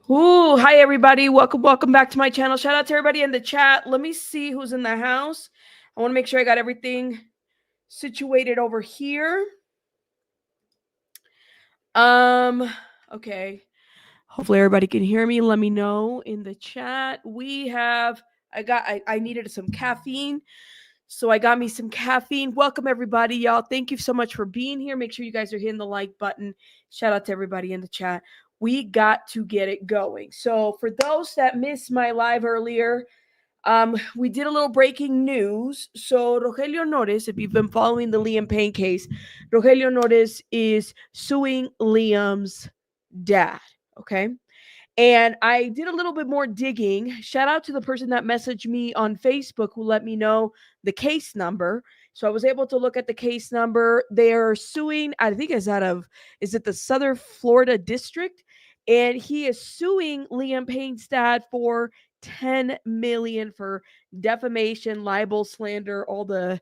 Ooh, hi everybody. Welcome back to my channel. Shout out to everybody in the chat. Let me see who's in the house. I want to make sure I got everything situated over here. Um, okay. Hopefully everybody can hear me. Let me know in the chat. I needed some caffeine. So I got me some caffeine. Welcome everybody, y'all. Thank you so much for being here. Make sure you guys are hitting the like button. Shout out to everybody in the chat. We got to get it going. So for those that missed my live earlier, we did a little breaking news. So Rogelio Nores, if you've been following the LiamPayne case, Rogelio Nores is suing Liam's dad. Okay. And I did a little bit more digging. Shout out to the person that messaged me on Facebook who let me know the case number. So I was able to look at the case number. They're suing, I think is it the Southern Florida District? And he is suing LiamPayne's dad for 10 million for defamation, libel, slander, all the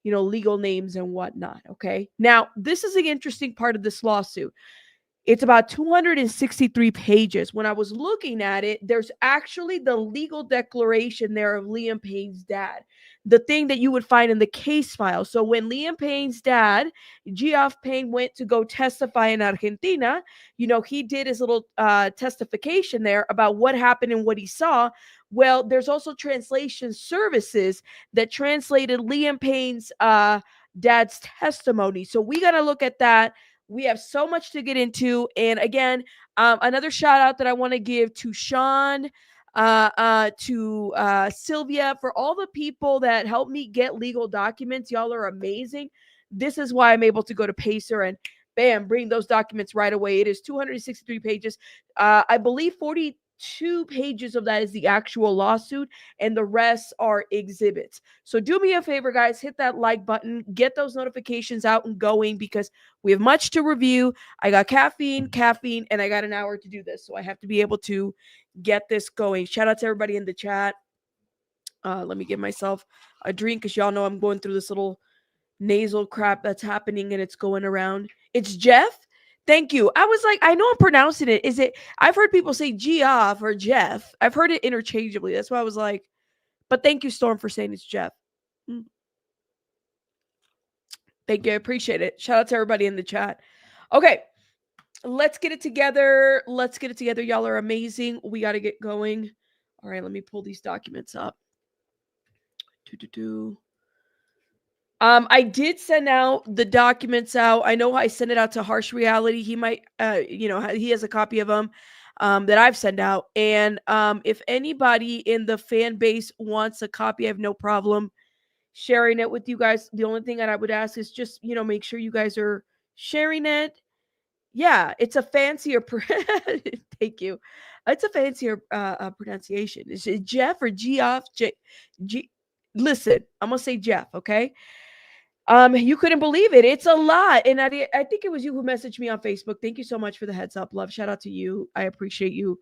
legal names and whatnot. Okay. Now, this is the interesting part of this lawsuit. It's about 263 pages. When I was looking at it, there's actually the legal declaration there of LiamPayne's dad, the thing that you would find in the case file. So when LiamPayne's dad, Geoff Payne, went to go testify in Argentina, he did his little testification there about what happened and what he saw. Well, there's also translation services that translated LiamPayne's dad's testimony. So we got to look at that. We have so much to get into. And again, another shout out that I want to give to Sean, to Sylvia, for all the people that helped me get legal documents. Y'all are amazing. This is why I'm able to go to Pacer and bam, bring those documents right away. It is 263 pages. I believe 42 pages of that is the actual lawsuit, and the rest are exhibits. So do me a favor, guys, hit that like button, get those notifications out and going, because we have much to review. I got caffeine, and I got an hour to do this. So I have to be able to get this going. Shout out to everybody in the chat. Let me give myself a drink, because y'all know I'm going through this little nasal crap that's happening and it's going around. It's Geoff. Thank you. I was like, I know I'm pronouncing it. Is it? I've heard people say Geoff or Geoff. I've heard it interchangeably. That's why I was like, but thank you, Storm, for saying it's Geoff. Thank you. I appreciate it. Shout out to everybody in the chat. Okay. Let's get it together. Y'all are amazing. We got to get going. All right. Let me pull these documents up. I did send out the documents out. I know I sent it out to Harsh Reality. He might, he has a copy of them that I've sent out. And if anybody in the fan base wants a copy, I have no problem sharing it with you guys. The only thing that I would ask is just, make sure you guys are sharing it. Yeah, it's a fancier. Thank you. It's a fancier pronunciation. Is it Geoff or Geoff? Listen, I'm gonna say Geoff. Okay. You couldn't believe it. It's a lot. And I think it was you who messaged me on Facebook. Thank you so much for the heads up, love. Shout out to you. I appreciate you.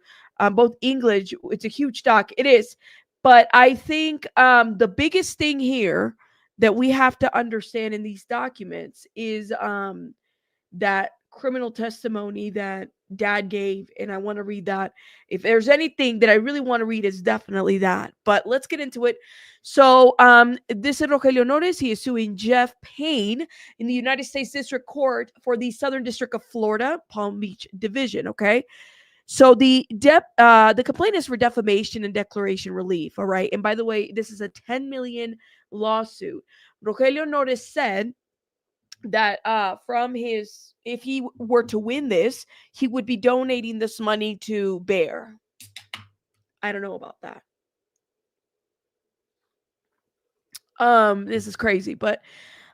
Both English, it's a huge doc. It is. But I think the biggest thing here that we have to understand in these documents is that criminal testimony that dad gave, and I want to read that. If there's anything that I really want to read, is definitely that. But let's get into it. So this is Rogelio Nores. He is suing Geoff Payne in the United States District Court for the Southern District of Florida, Palm Beach Division. Okay. So the complaint is for defamation and declaration relief. All right. And by the way, this is a 10 million lawsuit. Rogelio Nores said that if he were to win this, he would be donating this money to Bear. I don't know about that. This is crazy, but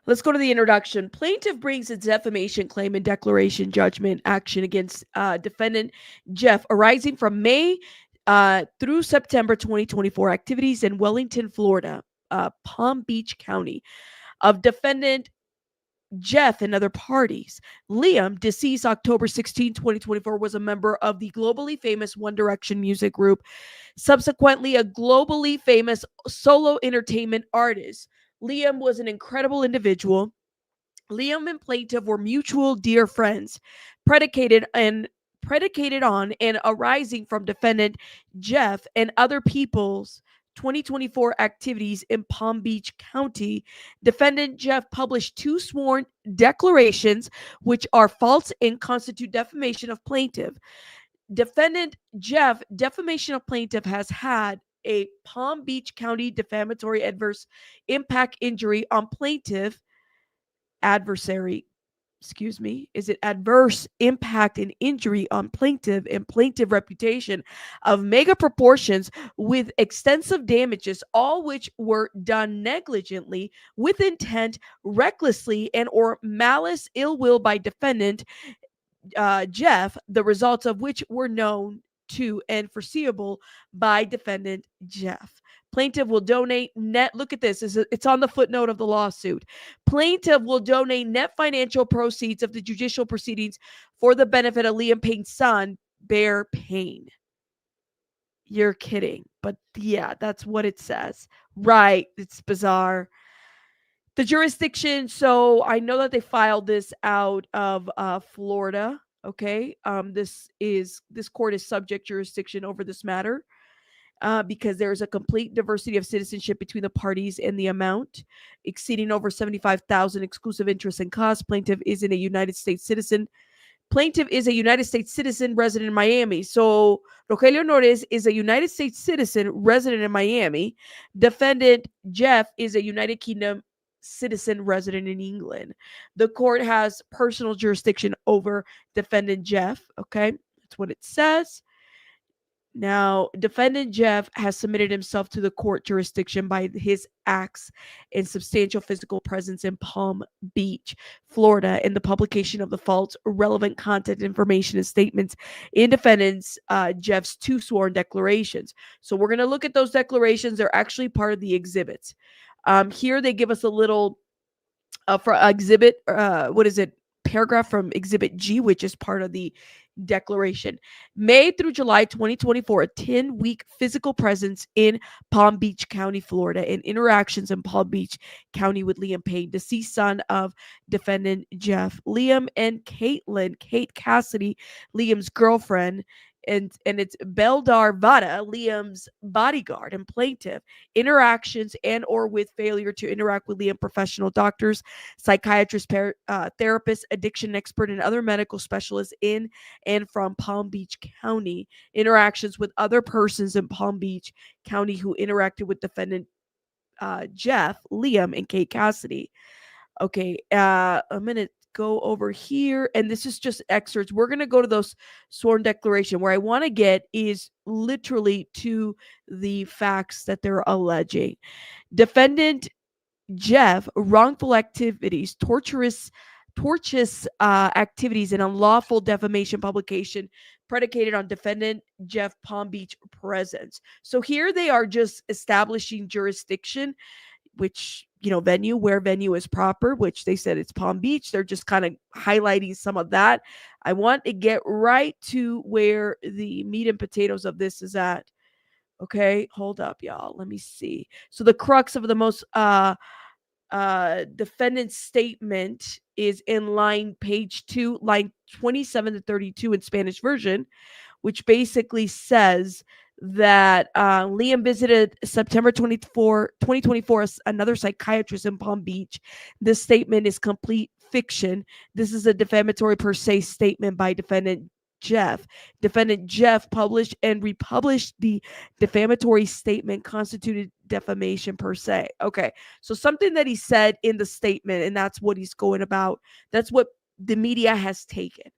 let's go to the introduction. Plaintiff brings its defamation claim and declaration judgment action against defendant Geoff, arising from May through September 2024 activities in Wellington, Florida, Palm Beach County, of defendant Geoff and other parties. Liam, deceased October 16, 2024, was a member of the globally famous One Direction music group, subsequently a globally famous solo entertainment artist. Liam was an incredible individual. Liam and plaintiff were mutual dear friends, predicated predicated on and arising from defendant Geoff and other people's 2024 activities in Palm Beach County. Defendant Geoff published 2 sworn declarations which are false and constitute defamation of plaintiff. Defendant Geoff, defamation of plaintiff, has had a Palm Beach County defamatory adverse impact injury on plaintiff is it adverse impact and injury on plaintiff and plaintiff reputation of mega proportions with extensive damages, all which were done negligently, with intent, recklessly, and or malice ill will by defendant Geoff, the results of which were known to and foreseeable by defendant Geoff. Plaintiff will donate net, look at this, it's on the footnote of the lawsuit. Plaintiff will donate net financial proceeds of the judicial proceedings for the benefit of LiamPayne's son, Payne. You're kidding. But yeah, that's what it says. Right. It's bizarre. The jurisdiction, so I know that they filed this out of Florida. Okay. This court is subject jurisdiction over this matter. Because there is a complete diversity of citizenship between the parties and the amount exceeding over $75,000 exclusive interest and costs. Plaintiff is a United States citizen resident in Miami. So Rogelio Nores is a United States citizen resident in Miami. Defendant Geoff is a United Kingdom citizen resident in England. The court has personal jurisdiction over defendant Geoff. Okay, that's what it says. Now, defendant Geoff has submitted himself to the court jurisdiction by his acts and substantial physical presence in Palm Beach, Florida, and the publication of the false, irrelevant content, information, and statements in defendant's Geoff's 2 sworn declarations. So we're going to look at those declarations. They're actually part of the exhibits. Here they give us a little for exhibit, paragraph from Exhibit G, which is part of the declaration. May through July 2024, a 10-week physical presence in Palm Beach County, Florida, and interactions in Palm Beach County with LiamPayne, deceased son of defendant Geoff. Liam and Kate Cassidy, Liam's girlfriend, and it's Beldar Vada, Liam's bodyguard and plaintiff, interactions and or with failure to interact with Liam professional doctors, psychiatrists, therapists, addiction expert, and other medical specialists in and from Palm Beach County, interactions with other persons in Palm Beach County who interacted with defendant Geoff, Liam, and Kate Cassidy. Okay, I'm going to go over here, and this is just excerpts. We're going to go to those sworn declaration. Where I want to get is literally to the facts that they're alleging. Defendant Geoff, wrongful activities, tortious activities, and unlawful defamation publication predicated on defendant Geoff Palm Beach presence. So here they are just establishing jurisdiction, which, venue, where venue is proper, which they said it's Palm Beach. They're just kind of highlighting some of that. I want to get right to where the meat and potatoes of this is at. Okay, hold up, y'all. Let me see. So the crux of the most defendant's statement is in page 2, line 27 to 32 in Spanish version, which basically says that Liam visited September 24, 2024, another psychiatrist in Palm Beach. This statement is complete fiction. This is a defamatory per se statement by defendant Geoff. Defendant Geoff published and republished the defamatory statement constituted defamation per se. Okay, so something that he said in the statement, and that's what he's going about. That's what the media has taken.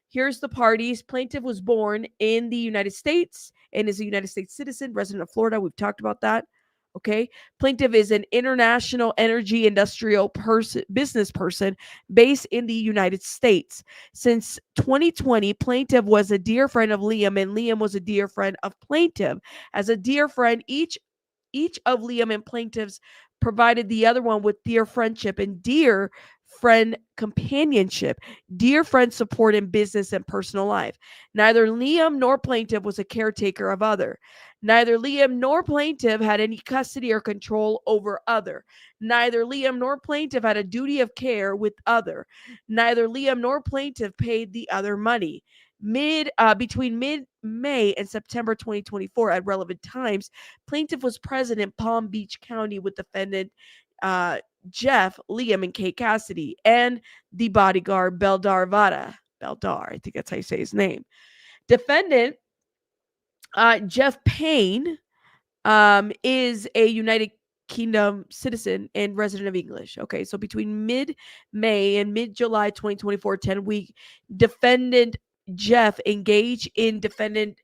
Here's the parties. Plaintiff was born in the United States and is a United States citizen, resident of Florida. We've talked about that. Okay. Plaintiff is an international energy industrial business person based in the United States. Since 2020, plaintiff was a dear friend of Liam, and Liam was a dear friend of plaintiff. As a dear friend, each of Liam and plaintiffs provided the other one with dear friendship and dear friend companionship, dear friend support in business and personal life. Neither Liam nor plaintiff was a caretaker of other. Neither Liam nor plaintiff had any custody or control over other. Neither Liam nor plaintiff had a duty of care with other. Neither Liam nor plaintiff paid the other money. Between mid-May and September 2024, at relevant times, plaintiff was present in Palm Beach County with defendant Geoff, Liam, and Kate Cassidy, and the bodyguard Beldar Vada. Beldar, I think that's how you say his name. Defendant Geoff Payne is a United Kingdom citizen and resident of English. Okay, so between mid-May and mid-July 2024, 10-week, defendant Geoff engaged in defendant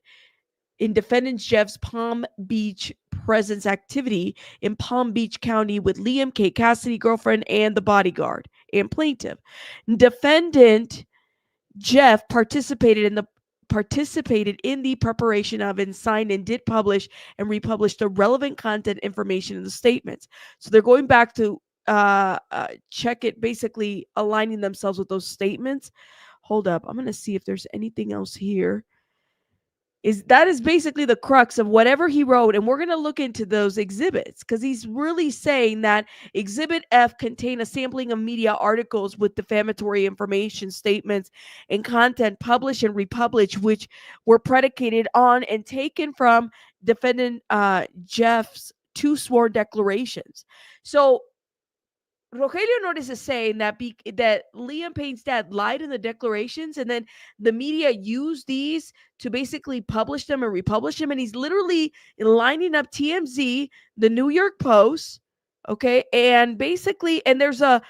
Geoff's Palm Beach presence activity in Palm Beach County with Liam, Kate Cassidy, girlfriend, and the bodyguard and plaintiff. Defendant Geoff participated in the preparation of and signed and did publish and republish the relevant content information in the statements. So they're going back to check it, basically aligning themselves with those statements. Hold up, I'm going to see if there's anything else here. That is basically the crux of whatever he wrote, and we're going to look into those exhibits, because he's really saying that Exhibit F contained a sampling of media articles with defamatory information, statements, and content published and republished, which were predicated on and taken from defendant Geoff's two sworn declarations. So Rogelio Norris is saying that that LiamPayne's dad lied in the declarations, and then the media used these to basically publish them and republish them, and he's literally lining up TMZ, the New York Post, okay, and basically, and there's a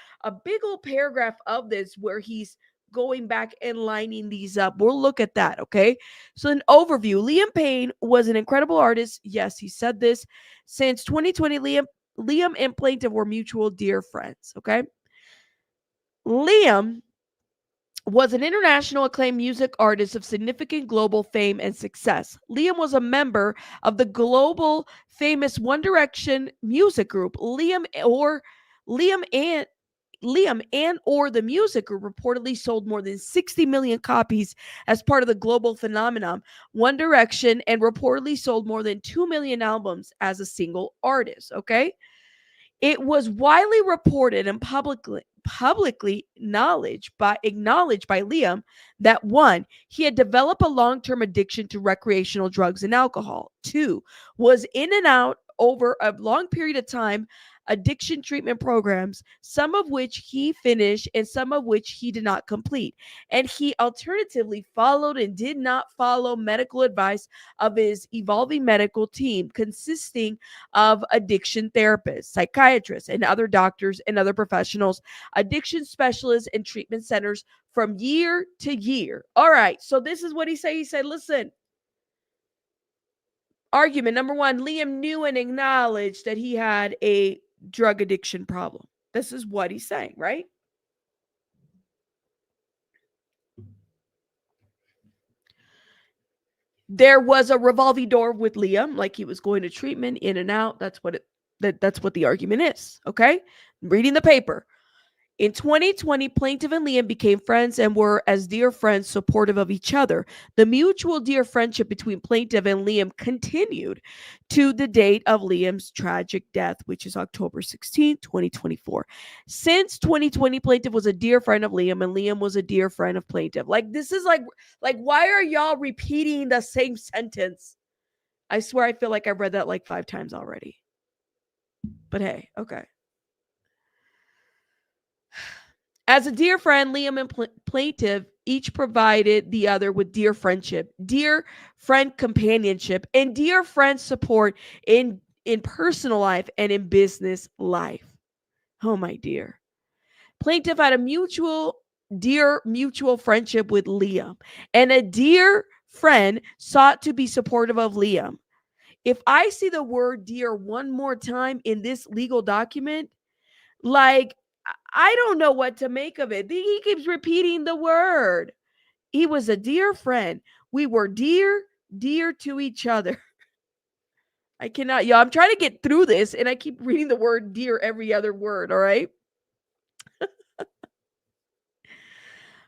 big old paragraph of this where he's going back and lining these up. We'll look at that, okay? So an overview. LiamPayne was an incredible artist. Yes, he said this. Since 2020, Liam and plaintiff were mutual dear friends, okay? Liam was an international acclaimed music artist of significant global fame and success. Liam was a member of the global famous One Direction music group. Liam and the music group reportedly sold more than 60 million copies as part of the global phenomenon One Direction, and reportedly sold more than 2 million albums as a single artist, okay? It was widely reported and publicly acknowledged by Liam that 1, he had developed a long-term addiction to recreational drugs and alcohol. 2, was in and out over a long period of time addiction treatment programs, some of which he finished and some of which he did not complete. And he alternatively followed and did not follow medical advice of his evolving medical team, consisting of addiction therapists, psychiatrists, and other doctors and other professionals, addiction specialists, and treatment centers from year to year. All right, so this is what he said. He said, listen, argument number 1, Liam knew and acknowledged that he had a drug addiction problem. This is what he's saying, right? There was a revolving door with Liam, like he was going to treatment, in and out. That's what the argument is, okay? Reading the paper. In 2020, plaintiff and Liam became friends and were, as dear friends, supportive of each other. The mutual dear friendship between plaintiff and Liam continued to the date of Liam's tragic death, which is October 16, 2024. Since 2020, plaintiff was a dear friend of Liam, and Liam was a dear friend of plaintiff. Like, this is like why are y'all repeating the same sentence? I swear I feel like I've read that like 5 times already. But hey, okay. As a dear friend, Liam and plaintiff each provided the other with dear friendship, dear friend companionship, and dear friend support in personal life and in business life. Oh, my dear. Plaintiff had a mutual friendship with Liam, and a dear friend sought to be supportive of Liam. If I see the word dear one more time in this legal document, like, I don't know what to make of it. He keeps repeating the word. He was a dear friend. We were dear to each other. I cannot, y'all. I'm trying to get through this, and I keep reading the word dear every other word, all right?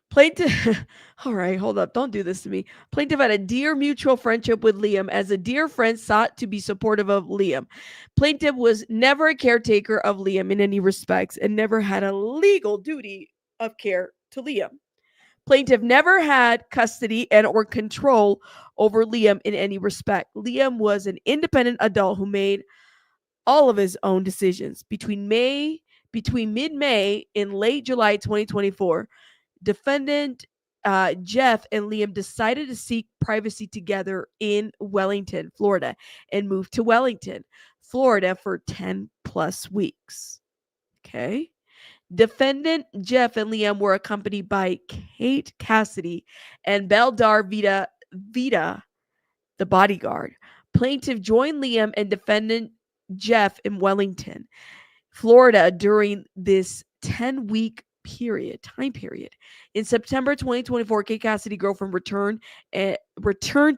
Plaintiff, all right, hold up. Don't do this to me. Plaintiff had a dear mutual friendship with Liam, as a dear friend sought to be supportive of Liam. Plaintiff was never a caretaker of Liam in any respects and never had a legal duty of care to Liam. Plaintiff never had custody and or control over Liam in any respect. Liam was an independent adult who made all of his own decisions. Between mid-May and late July 2024, defendant Geoff and Liam decided to seek privacy together in Wellington, Florida, and moved to Wellington, Florida for 10 plus weeks. Okay. Defendant Geoff and Liam were accompanied by Kate Cassidy and Beldar Vita, the bodyguard. Plaintiff joined Liam and defendant Geoff in Wellington, Florida during this 10-week time period. In September 2024, Kate Cassidy girlfriend returned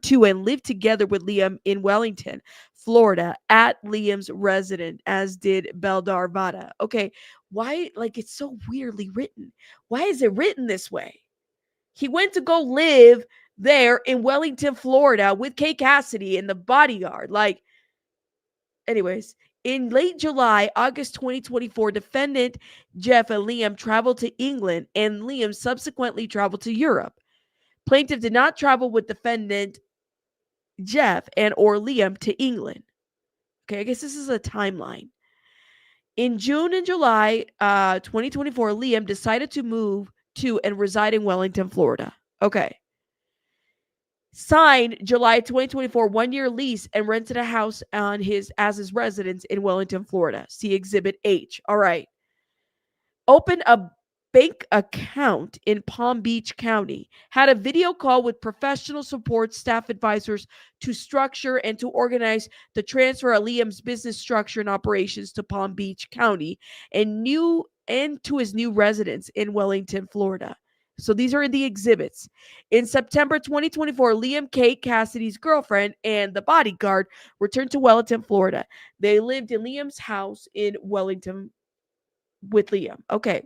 to and lived together with Liam in Wellington, Florida, at Liam's residence, as did Beldar Vada. Okay, why? Like, it's so weirdly written. Why is it written this way? He went to go live there in Wellington, Florida, with Kate Cassidy and the bodyguard. Like, anyways, in late July, August 2024, defendant Geoff and Liam traveled to England, and Liam subsequently traveled to Europe. Plaintiff did not travel with defendant Geoff and or Liam to England. Okay, I guess this is a timeline. In June and July 2024, Liam decided to move to and reside in Wellington, Florida. Okay. Signed July 2024 1-year lease and rented a house as his residence in Wellington, Florida. See Exhibit H. All right. Opened a bank account in Palm Beach County. Had a video call with professional support staff advisors to structure and to organize the transfer of Liam's business structure and operations to Palm Beach County and to his new residence in Wellington, Florida. So these are the exhibits. In September 2024, Liam Kate Cassidy's girlfriend and the bodyguard returned to Wellington, Florida. They lived in Liam's house in Wellington with Liam. Okay.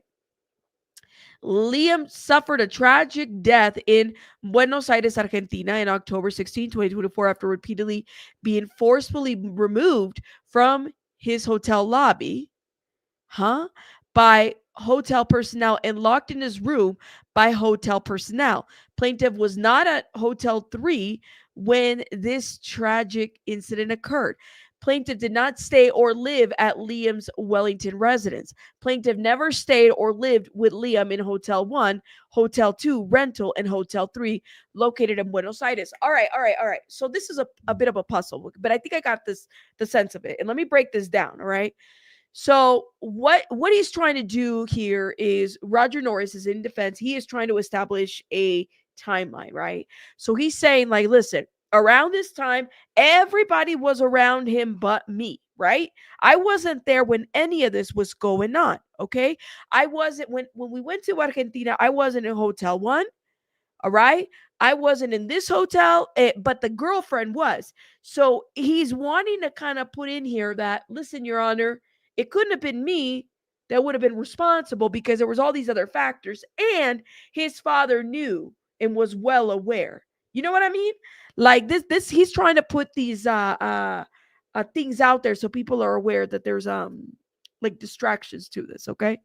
Liam suffered a tragic death in Buenos Aires, Argentina in October 16, 2024 after repeatedly being forcefully removed from his hotel lobby. By hotel personnel and locked in his room by hotel personnel. Plaintiff was not at Hotel 3 when this tragic incident occurred. Plaintiff did not stay or live at Liam's Wellington residence. Plaintiff never stayed or lived with Liam in Hotel 1, Hotel 2, rental, and Hotel 3 located in Buenos Aires. All right. So this is a bit of a puzzle, but I think I got the sense of it. And let me break this down, all right? So what he's trying to do here is Roger Norris is in defense. He is trying to establish a timeline, right? So he's saying, like, listen, around this time, everybody was around him but me, right? I wasn't there when any of this was going on, okay? I wasn't when we went to Argentina, I wasn't in Hotel 1, all right? I wasn't in this hotel, but the girlfriend was. So he's wanting to kind of put in here that, listen, Your Honor, it couldn't have been me that would have been responsible because there was all these other factors, and his father knew and was well aware. You know what I mean? Like this he's trying to put these things out there so people are aware that there's like distractions to this, okay?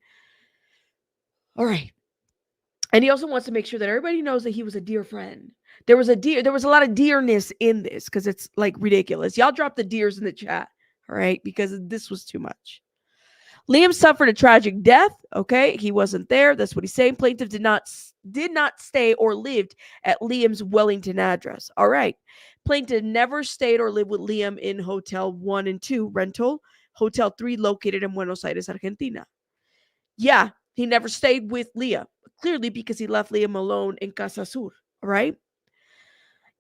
All right. And he also wants to make sure that everybody knows that he was a dear friend. There was a lot of dearness in this because it's like ridiculous. Y'all drop the dears in the chat, all right? Because this was too much. Liam suffered a tragic death. Okay, he wasn't there. That's what he's saying. Plaintiff did not stay or lived at Liam's Wellington address. All right. Plaintiff never stayed or lived with Liam in Hotel 1 and 2 rental, Hotel 3 located in Buenos Aires, Argentina. Yeah, he never stayed with Liam, clearly because he left Liam alone in Casa Sur. All right.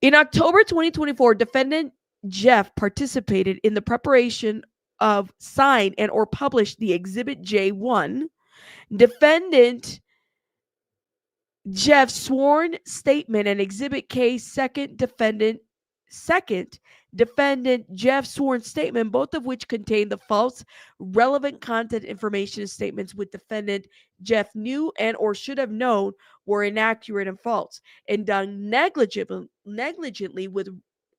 In October 2024, defendant Geoff participated in the preparation of signed and or published the Exhibit J1. Defendant Geoff's sworn statement and Exhibit K second defendant Geoff's sworn statement, both of which contain the false relevant content information statements with defendant Geoff knew and or should have known were inaccurate and false and done negligently with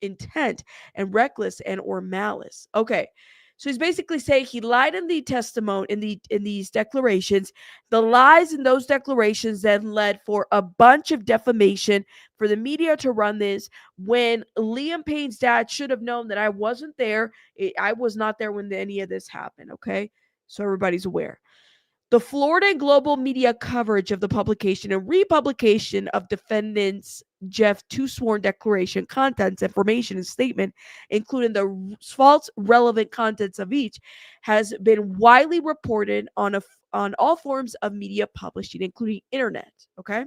intent and reckless and or malice. Okay. So he's basically saying he lied in the testimony in these declarations. The lies in those declarations then led for a bunch of defamation for the media to run this when LiamPayne's dad should have known that I wasn't there. I was not there when any of this happened, okay? So everybody's aware. The Florida and global media coverage of the publication and republication of defendants Geoff's two sworn declaration contents, information, and statement, including the false relevant contents of each, has been widely reported on all forms of media publishing, including internet. Okay,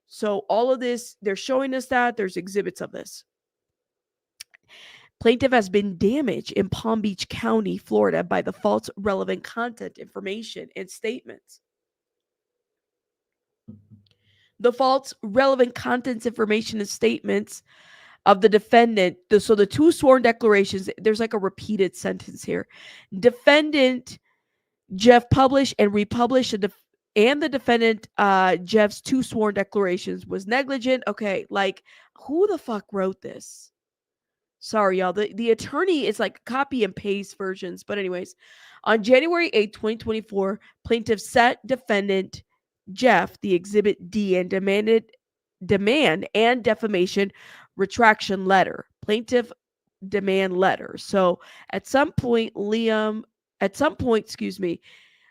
so all of this, they're showing us that there's exhibits of this. Plaintiff has been damaged in Palm Beach County, Florida, by the false relevant content, information, and statements. The false relevant contents, information, and statements of the defendant. So the two sworn declarations, there's like a repeated sentence here. Defendant Geoff published and republished and the defendant Geoff's two sworn declarations was negligent. Okay, like who the fuck wrote this? Sorry, y'all. The attorney is like copy and paste versions. But anyways, on January 8th, 2024, plaintiff sent defendant Geoff the Exhibit D and demand and defamation retraction letter. Plaintiff demand letter. So at some point,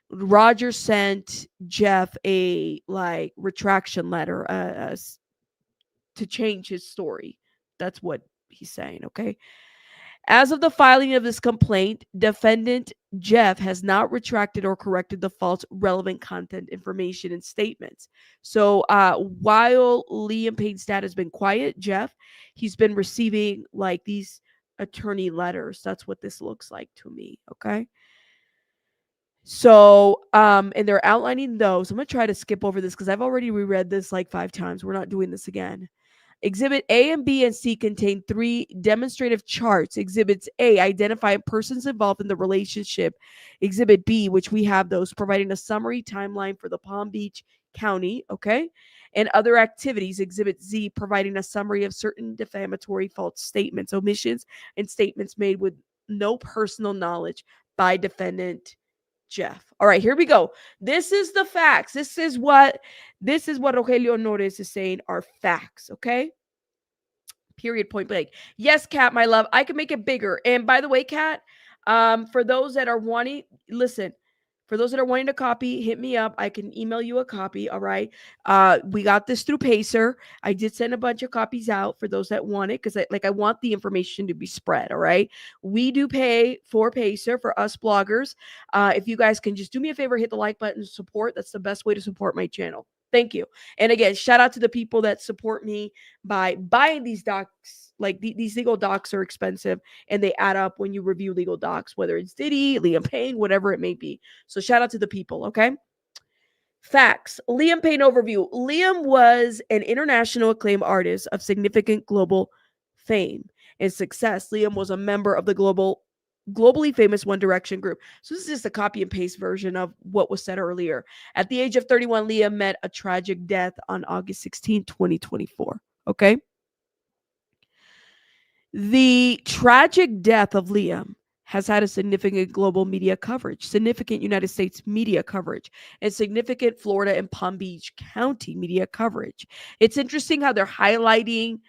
Roger sent Geoff a like retraction letter to change his story. That's what he's saying, okay? As of the filing of this complaint, defendant Geoff has not retracted or corrected the false relevant content, information, and statements. So while LiamPayne's dad has been quiet, Geoff, he's been receiving like these attorney letters. That's what this looks like to me, okay? So, and they're outlining those. I'm going to try to skip over this because I've already reread this like 5 times. We're not doing this again. Exhibit A and B and C contain 3 demonstrative charts. Exhibits A identifying persons involved in the relationship. Exhibit B, which we have those, providing a summary timeline for the Palm Beach County, okay? And other activities. Exhibit Z providing a summary of certain defamatory false statements, omissions, and statements made with no personal knowledge by defendant Geoff. All right, here we go. This is the facts. This is what Rogelio Nores is saying are facts, okay? Period, point blank. Yes, Kat, my love, I can make it bigger. And by the way, Kat, for those that are wanting, listen, for those that are wanting a copy, hit me up. I can email you a copy. All right. We got this through Pacer. I did send a bunch of copies out for those that want it because I want the information to be spread. All right. We do pay for Pacer for us bloggers. If you guys can just do me a favor, hit the like button, support. That's the best way to support my channel. Thank you. And again, shout out to the people that support me by buying these docs. Like these legal docs are expensive and they add up when you review legal docs, whether it's Diddy, LiamPayne, whatever it may be. So shout out to the people, okay? Facts. LiamPayne overview. Liam was an international acclaimed artist of significant global fame and success. Liam was a member of the globally famous One Direction group. So this is just a copy and paste version of what was said earlier. At the age of 31, Liam met a tragic death on August 16, 2024. Okay? The tragic death of Liam has had a significant global media coverage, significant United States media coverage, and significant Florida and Palm Beach County media coverage. It's interesting how they're highlighting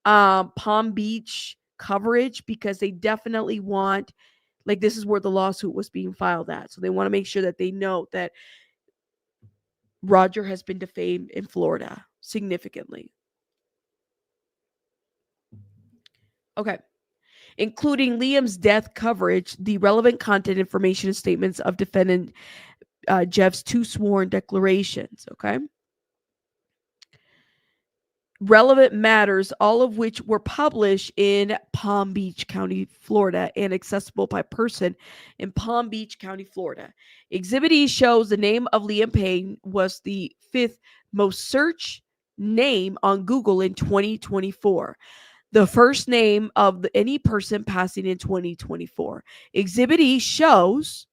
Palm Beach coverage because they definitely want, like, this is where the lawsuit was being filed at. So they want to make sure that they know that Roger has been defamed in Florida significantly. Okay. Including Liam's death coverage, the relevant content, information, and statements of defendant Geoff's 2 sworn declarations. Okay. Relevant matters, all of which were published in Palm Beach County, Florida, and accessible by person in Palm Beach County, Florida. Exhibit E shows the name of LiamPayne was the 5th most searched name on Google in 2024. The first name of any person passing in 2024. Exhibit E shows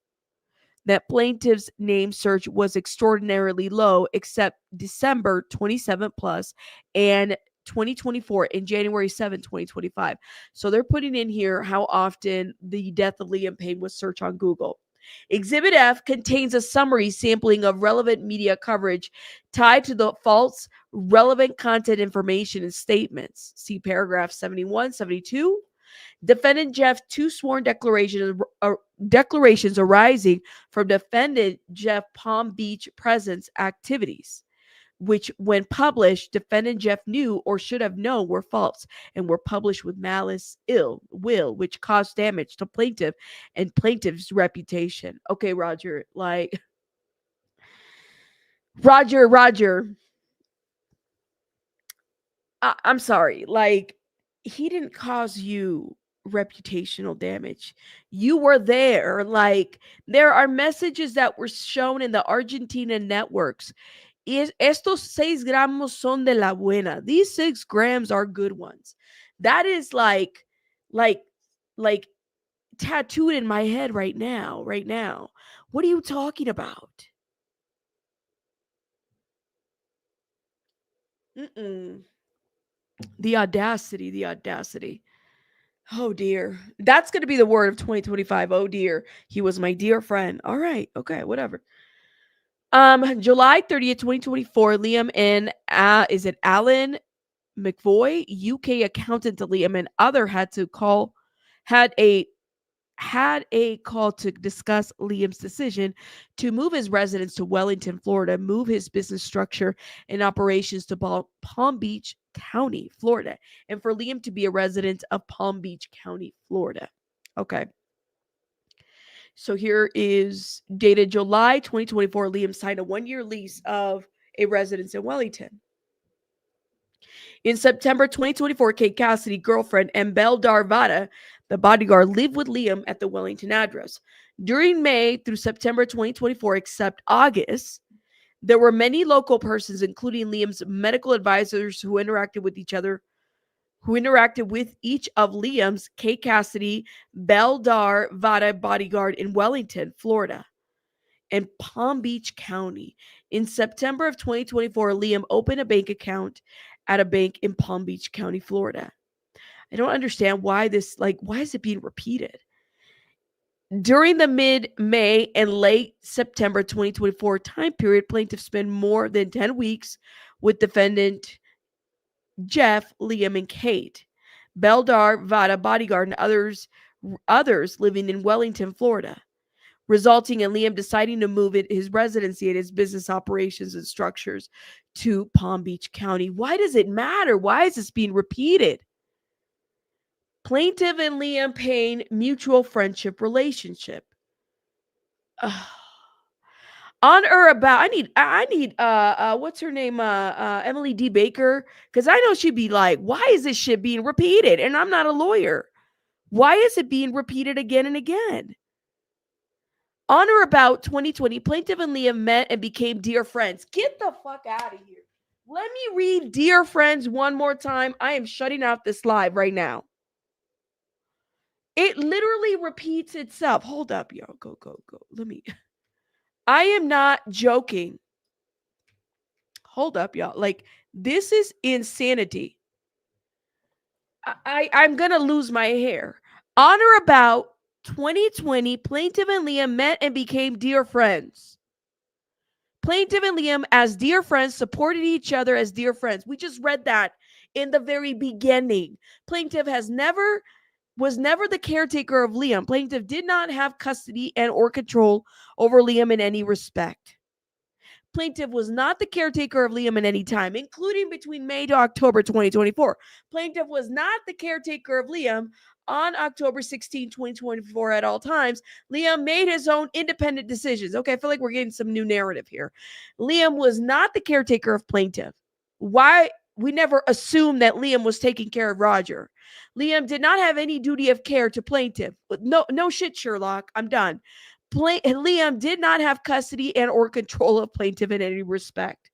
that plaintiff's name search was extraordinarily low, except December 27 plus and 2024 and January 7, 2025. So they're putting in here how often the death of Liam Payne was searched on Google. Exhibit F contains a summary sampling of relevant media coverage tied to the false relevant content information and statements. See paragraph 71, 72. Defendant Geoff, two sworn declarations arising from defendant Geoff Palm Beach presence activities, which, when published, defendant Geoff knew or should have known were false and were published with malice ill will, which caused damage to plaintiff and plaintiff's reputation. Okay, Roger, like, Roger, I'm sorry, like, he didn't cause you reputational damage. You were there. Like, there are messages that were shown in the Argentina networks. Estos 6 gramos son de la buena. These 6 grams are good ones. That is like tattooed in my head right now. What are you talking about? The audacity. Oh dear. That's going to be the word of 2025. Oh dear. He was my dear friend. All right. Okay, whatever. July 30th, 2024, Liam and is it Alan McVoy, UK accountant to Liam and other had a call to discuss Liam's decision to move his residence to Wellington, Florida, move his business structure and operations to Palm Beach County, Florida, and for Liam to be a resident of Palm Beach County, Florida. Okay. So here is dated July 2024. Liam signed a 1-year lease of a residence in Wellington. In September 2024, Kate Cassidy, girlfriend, and Belle Darvada, the bodyguard, lived with Liam at the Wellington address. During May through September 2024, except August, there were many local persons, including Liam's medical advisors, who interacted with each of Liam's, Kate Cassidy, Belle Darvada bodyguard in Wellington, Florida, and Palm Beach County. In September of 2024, Liam opened a bank account at a bank in Palm Beach County, Florida. I don't understand why is it being repeated? During the mid-May and late September 2024 time period, plaintiff spent more than 10 weeks with defendant Geoff, Liam, and Kate, Belle Darvada bodyguard, and others living in Wellington, Florida, resulting in Liam deciding to move his residency and his business operations and structures to Palm Beach County. Why does it matter? Why is this being repeated? Plaintiff and LiamPayne mutual friendship relationship. On or about, I need what's her name, Emily D. Baker, because I know she'd be like, why is this shit being repeated? And I'm not a lawyer. Why is it being repeated again and again? On or about 2020, plaintiff and Liam met and became dear friends. Get the fuck out of here. Let me read dear friends one more time. I am shutting out this live right now. It literally repeats itself. Hold up, yo. Go. I am not joking. Hold up, y'all. Like, this is insanity. I'm going to lose my hair. On or about 2020, plaintiff and Liam met and became dear friends. Plaintiff and Liam, as dear friends, supported each other as dear friends. We just read that in the very beginning. Plaintiff was never the caretaker of Liam. Plaintiff did not have custody and or control over Liam in any respect. Plaintiff was not the caretaker of Liam at any time, including between May to October 2024. Plaintiff was not the caretaker of Liam on October 16, 2024 at all times. Liam made his own independent decisions. Okay, I feel like we're getting some new narrative here. Liam was not the caretaker of plaintiff. Why? We never assumed that Liam was taking care of Roger. Liam did not have any duty of care to plaintiff. No shit, Sherlock. I'm done. Liam did not have custody and or control of plaintiff in any respect.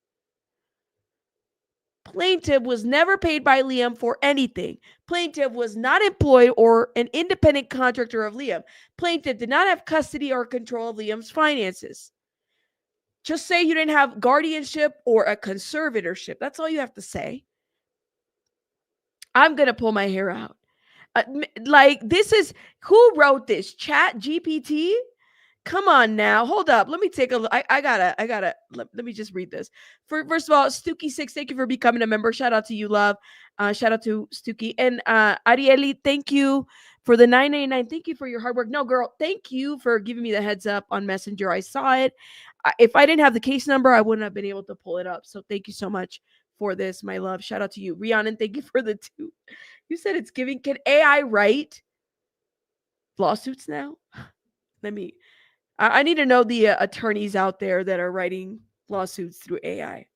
Plaintiff was never paid by Liam for anything. Plaintiff was not employed or an independent contractor of Liam. Plaintiff did not have custody or control of Liam's finances. Just say you didn't have guardianship or a conservatorship. That's all you have to say. I'm going to pull my hair out. Like, this is, who wrote this? Chat GPT? Come on now. Hold up. Let me take a look. Let me just read this. First of all, Stookie6, thank you for becoming a member. Shout out to you, love. Shout out to Stookie. And Arieli, thank you for the 999. Thank you for your hard work. No, girl, thank you for giving me the heads up on Messenger. I saw it. If I didn't have the case number, I wouldn't have been able to pull it up. So thank you so much for this, my love. Shout out to you. Rhiannon, thank you for the 2. You said it's giving. Can AI write lawsuits now? Let me. I need to know the attorneys out there that are writing lawsuits through AI.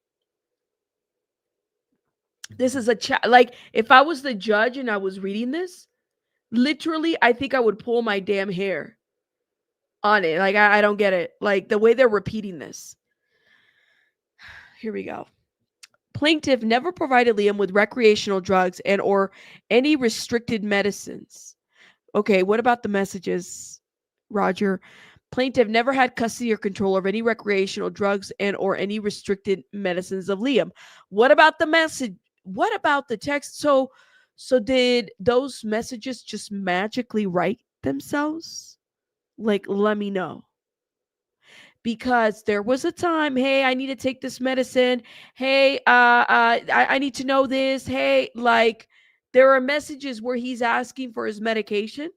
This is a chat. Like, if I was the judge and I was reading this, literally, I think I would pull my damn hair on it. Like, I don't get it. Like, the way they're repeating this. Here we go. Plaintiff never provided Liam with recreational drugs and or any restricted medicines. Okay, what about the messages, Roger? Plaintiff never had custody or control of any recreational drugs and or any restricted medicines of Liam. What about the message? What about the text? So did those messages just magically write themselves? Like, let me know. Because there was a time, hey, I need to take this medicine. Hey, I need to know this. Hey, like, there are messages where he's asking for his medication.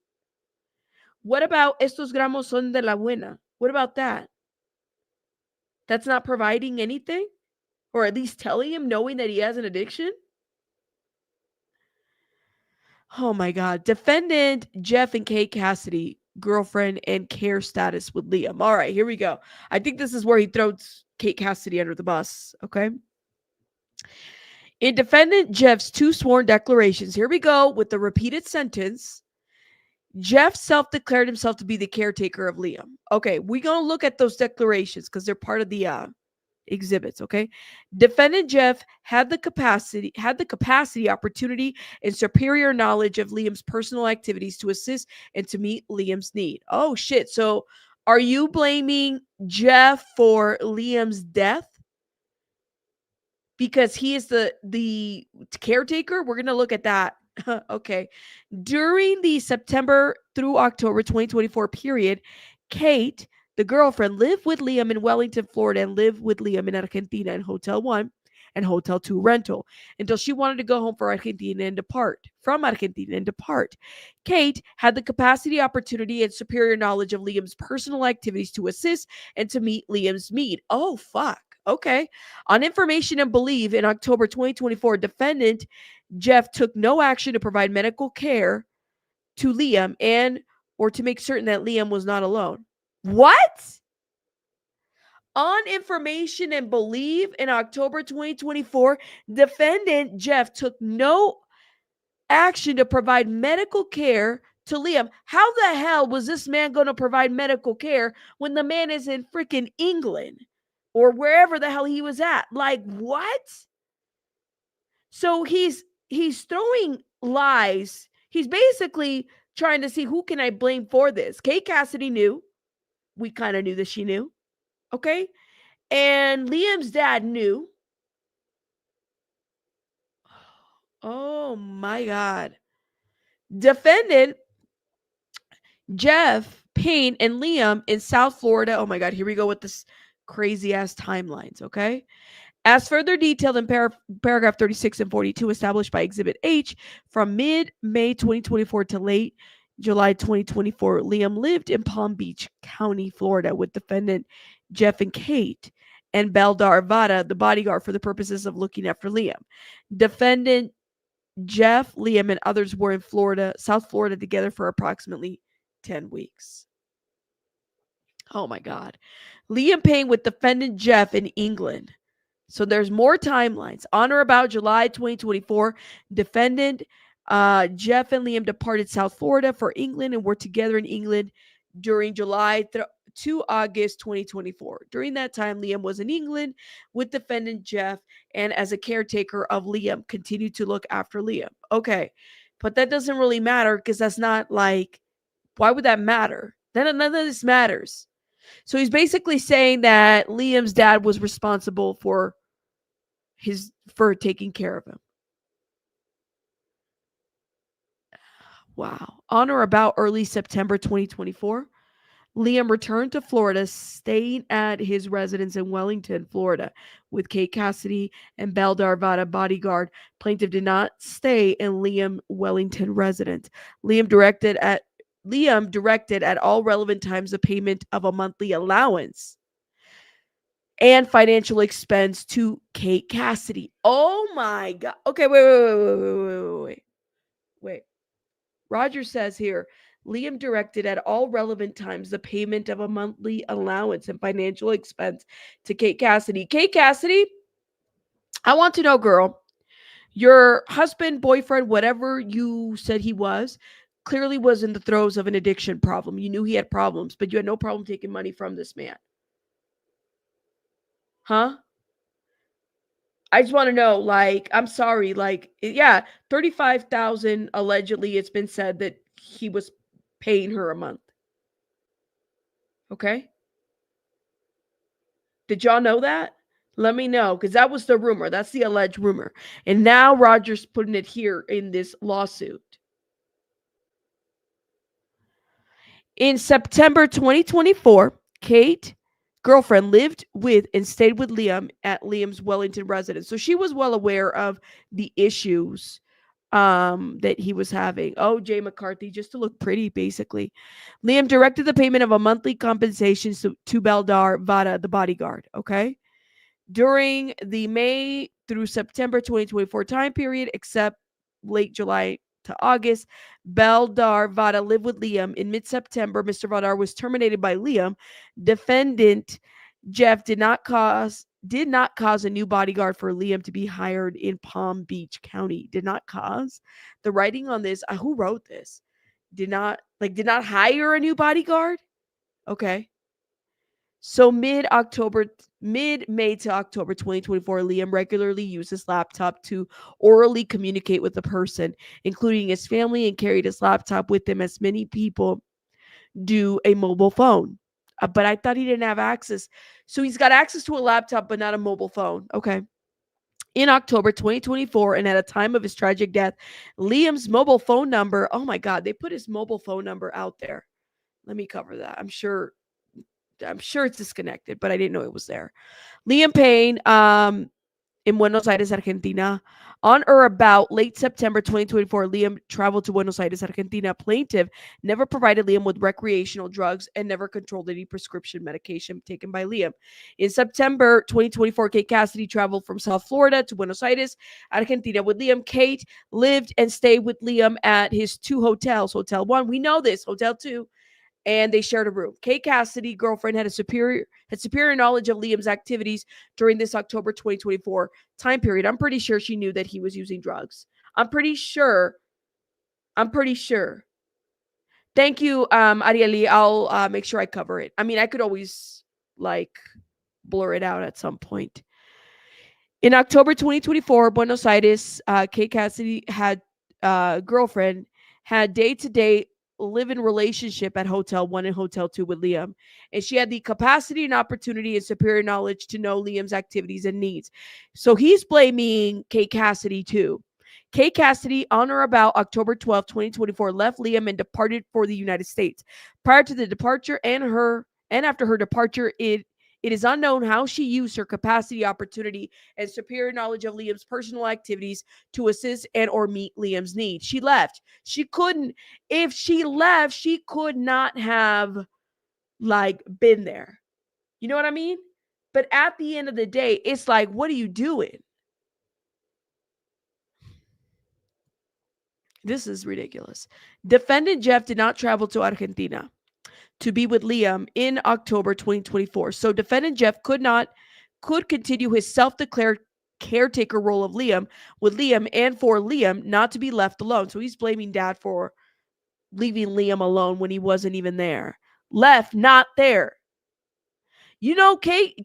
What about estos gramos son de la buena? What about that? That's not providing anything? Or at least telling him, knowing that he has an addiction? Oh my God. Defendant Geoff and Kate Cassidy, girlfriend and care status with Liam. All right, here we go. I think this is where he throws Kate Cassidy under the bus. Okay. In defendant Geoff's 2 sworn declarations, here we go with the repeated sentence. Geoff self-declared himself to be the caretaker of Liam. Okay, we're going to look at those declarations because they're part of the exhibits, okay? Defendant Geoff had the capacity, opportunity, and superior knowledge of Liam's personal activities to assist and to meet Liam's need. Oh, shit. So are you blaming Geoff for Liam's death? Because he is the caretaker? We're going to look at that. Okay. During the September through October 2024 period, Kate, the girlfriend, lived with Liam in Wellington, Florida, and lived with Liam in Argentina in Hotel 1 and Hotel 2 rental until she wanted to go home from Argentina and depart. Kate had the capacity, opportunity, and superior knowledge of Liam's personal activities to assist and to meet Liam's need. Oh, fuck. Okay. On information and belief, in October 2024, defendant Geoff took no action to provide medical care to Liam and or to make certain that Liam was not alone. What? On information and belief, in October 2024, defendant Geoff took no action to provide medical care to Liam. How the hell was this man going to provide medical care when the man is in freaking England or wherever the hell he was at? Like, what? So he's throwing lies. He's basically trying to see who can I blame for this. Kate Cassidy knew. We kind of knew that she knew. Okay? And Liam's dad knew. Oh my God. Defendant Geoff, Payne, and Liam in South Florida. Oh my God, here we go with this crazy ass timelines, okay? As further detailed in paragraph 36 and 42 established by Exhibit H, from mid-May 2024 to late July 2024, Liam lived in Palm Beach County, Florida, with defendant Geoff and Kate and Beldar Vada, the bodyguard, for the purposes of looking after Liam. Defendant Geoff, Liam, and others were in Florida, South Florida, together for approximately 10 weeks. Oh my God. LiamPayne with defendant Geoff in England. So there's more timelines. On or about July 2024, defendant Geoff and Liam departed South Florida for England and were together in England during July to August 2024. During that time, Liam was in England with defendant Geoff and as a caretaker of Liam, continued to look after Liam. Okay, but that doesn't really matter because that's not like, why would that matter? None of this matters. So he's basically saying that Liam's dad was responsible for taking care of him. Wow. On or about early September 2024, Liam returned to Florida, staying at his residence in Wellington, Florida, with Kate Cassidy and Belle Darvada bodyguard. Plaintiff did not stay in Liam Wellington residence. Liam directed at all relevant times the payment of a monthly allowance and financial expense to Kate Cassidy. Oh my God. Okay, wait. Roger says here, Liam directed at all relevant times the payment of a monthly allowance and financial expense to Kate Cassidy. Kate Cassidy, I want to know, girl, your husband, boyfriend, whatever you said he was, clearly was in the throes of an addiction problem. You knew he had problems, but you had no problem taking money from this man. Huh? I just want to know, like, I'm sorry, like, yeah, 35,000 allegedly it's been said that he was paying her a month. Okay? Did y'all know that? Let me know, because that was the rumor. That's the alleged rumor. And now Roger's putting it here in this lawsuit. In September 2024, Kate, girlfriend, lived with and stayed with Liam at Liam's Wellington residence. So she was well aware of the issues that he was having. Oh, Jay McCarthy, just to look pretty, basically. Liam directed the payment of a monthly compensation to Beldar Vada, the bodyguard. Okay. During the May through September 2024 time period, except late July to August, Beldar Vada lived with Liam. In mid-September, Mr. Vada was terminated by Liam. Defendant Geoff did not cause a new bodyguard for Liam to be hired in Palm Beach County. Did not cause. The writing on this, who wrote this? Did not hire a new bodyguard? Okay. So mid-May to October 2024, Liam regularly used his laptop to orally communicate with the person, including his family, and carried his laptop with him as many people do a mobile phone. But I thought he didn't have access. So he's got access to a laptop, but not a mobile phone. Okay. In October 2024, and at a time of his tragic death, Liam's mobile phone number, oh my God, they put his mobile phone number out there. Let me cover that. I'm sure it's disconnected, but I didn't know it was there. LiamPayne, in Buenos Aires, Argentina. On or about late September 2024, Liam traveled to Buenos Aires, Argentina. Plaintiff never provided Liam with recreational drugs and never controlled any prescription medication taken by Liam. In September 2024, Kate Cassidy traveled from South Florida to Buenos Aires, Argentina with Liam. Kate lived and stayed with Liam at his two hotels. Hotel 1, we know this. Hotel 2, and they shared a room. Kate Cassidy, girlfriend, had superior knowledge of Liam's activities during this October 2024 time period. I'm pretty sure she knew that he was using drugs. I'm pretty sure. Thank you, Arieli. I'll make sure I cover it. I mean, I could always blur it out at some point. In October 2024, Buenos Aires, Kate Cassidy had girlfriend had day-to-day live-in relationship at Hotel 1 and Hotel 2 with Liam. And she had the capacity and opportunity and superior knowledge to know Liam's activities and needs. So he's blaming Kate Cassidy too. Kate Cassidy, on or about October 12, 2024, left Liam and departed for the United States. Prior to the departure and after her departure, it is unknown how she used her capacity, opportunity, and superior knowledge of Liam's personal activities to assist and or meet Liam's needs. She left. If she left, she could not have been there. You know what I mean? But at the end of the day, it's like, what are you doing? This is ridiculous. Defendant Geoff did not travel to Argentina to be with Liam in October 2024. So defendant Geoff could continue his self-declared caretaker role of Liam with Liam and for Liam not to be left alone. So he's blaming dad for leaving Liam alone when he wasn't even there. Left, not there. You know, Kate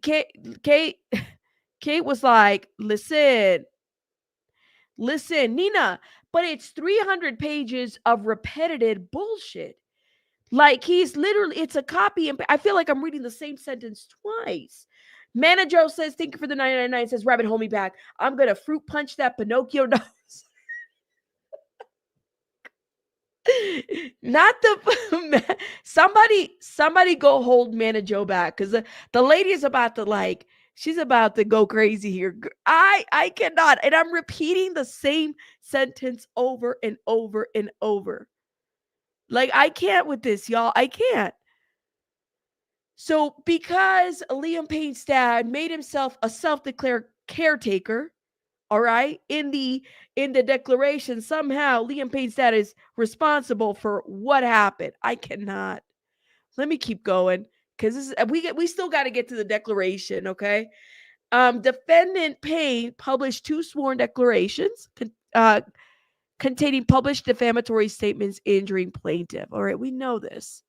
was like, listen, Nina, but it's 300 pages of repetitive bullshit. He's literally, it's a copy. And I feel like I'm reading the same sentence twice. Manager says, thank you for the 999. Says, Rabbit, hold me back. I'm going to fruit punch that Pinocchio nose. Not the somebody go hold Manna Joe back, because the lady is about to like, she's about to go crazy here. I cannot, and I'm repeating the same sentence over and over and over. Like, I can't with this, y'all. I can't. So because LiamPayne's dad made himself a self-declared caretaker, all right, in the declaration, somehow LiamPayne's dad is responsible for what happened. I cannot. Let me keep going, because this is, we still got to get to the declaration, okay? Defendant Payne published 2 sworn declarations containing published defamatory statements injuring plaintiff. All right, we know this.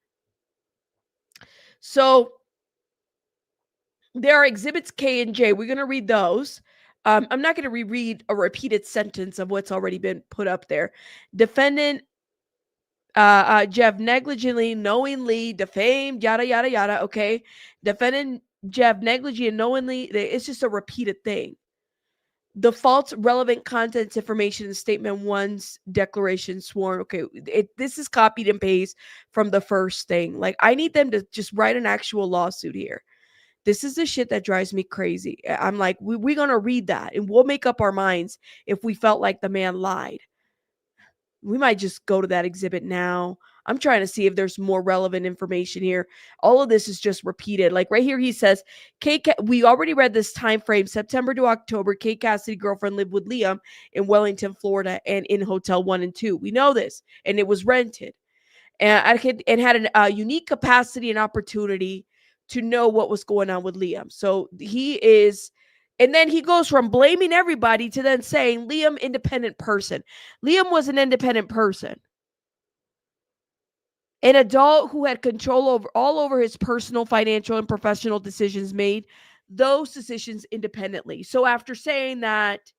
So there are exhibits K and J. We're going to read those. I'm not going to reread a repeated sentence of what's already been put up there. Defendant Geoff negligently, knowingly defamed, yada, yada, yada. Okay. Defendant Geoff negligently and knowingly, it's just a repeated thing. The false relevant contents information in statement 1's declaration sworn. Okay. This is copied and pasted from the first thing. Like, I need them to just write an actual lawsuit here. This is the shit that drives me crazy. I'm like, we're going to read that and we'll make up our minds if we felt like the man lied. We might just go to that exhibit now. I'm trying to see if there's more relevant information here. All of this is just repeated. Like right here, he says, we already read this time frame, September to October. Kate Cassidy girlfriend lived with Liam in Wellington, Florida, and in Hotel 1 and 2. We know this, and it was rented. And had a unique capacity and opportunity to know what was going on with Liam. So he is, and then he goes from blaming everybody to then saying Liam, independent person. Liam was an independent person. An adult who had control over all over his personal, financial, and professional decisions, made those decisions independently. So after saying that,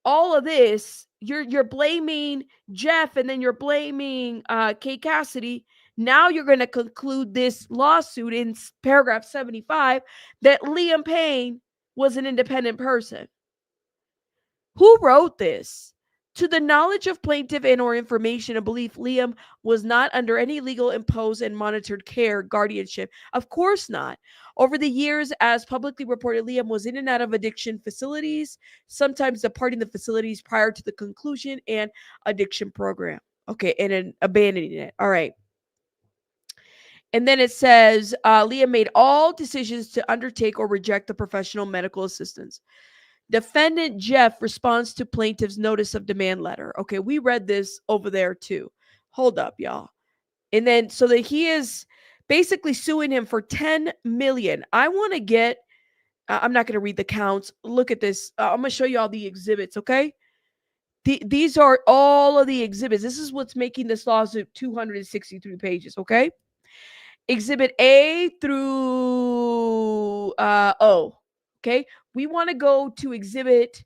all of this, you're blaming Geoff, and then you're blaming Kate Cassidy. Now you're going to conclude this lawsuit in paragraph 75 that LiamPayne was an independent person. Who wrote this? To the knowledge of plaintiff and or information and belief, Liam was not under any legal imposed and monitored care, guardianship. Of course not. Over the years, as publicly reported, Liam was in and out of addiction facilities, sometimes departing the facilities prior to the conclusion and addiction program. Okay, and then abandoning it. All right. And then it says, Liam made all decisions to undertake or reject the professional medical assistance. Defendant Geoff responds to plaintiff's notice of demand letter. Okay, we read this over there too. Hold up, y'all. And then so that he is basically suing him for $10 million. I want to get, I'm not going to read the counts. Look at this. I'm going to show you all the exhibits, okay? These are all of the exhibits. This is what's making this lawsuit 263 pages, okay? Exhibit A through O. Okay, we want to go to Exhibit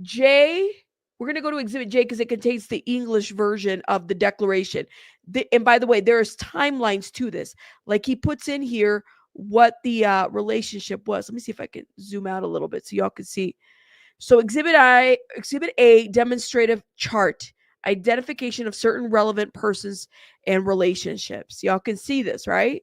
J. We're going to go to Exhibit J because it contains the English version of the declaration. And by the way, there's timelines to this. Like he puts in here what the relationship was. Let me see if I can zoom out a little bit so y'all can see. So Exhibit A, demonstrative chart, identification of certain relevant persons and relationships. Y'all can see this, right?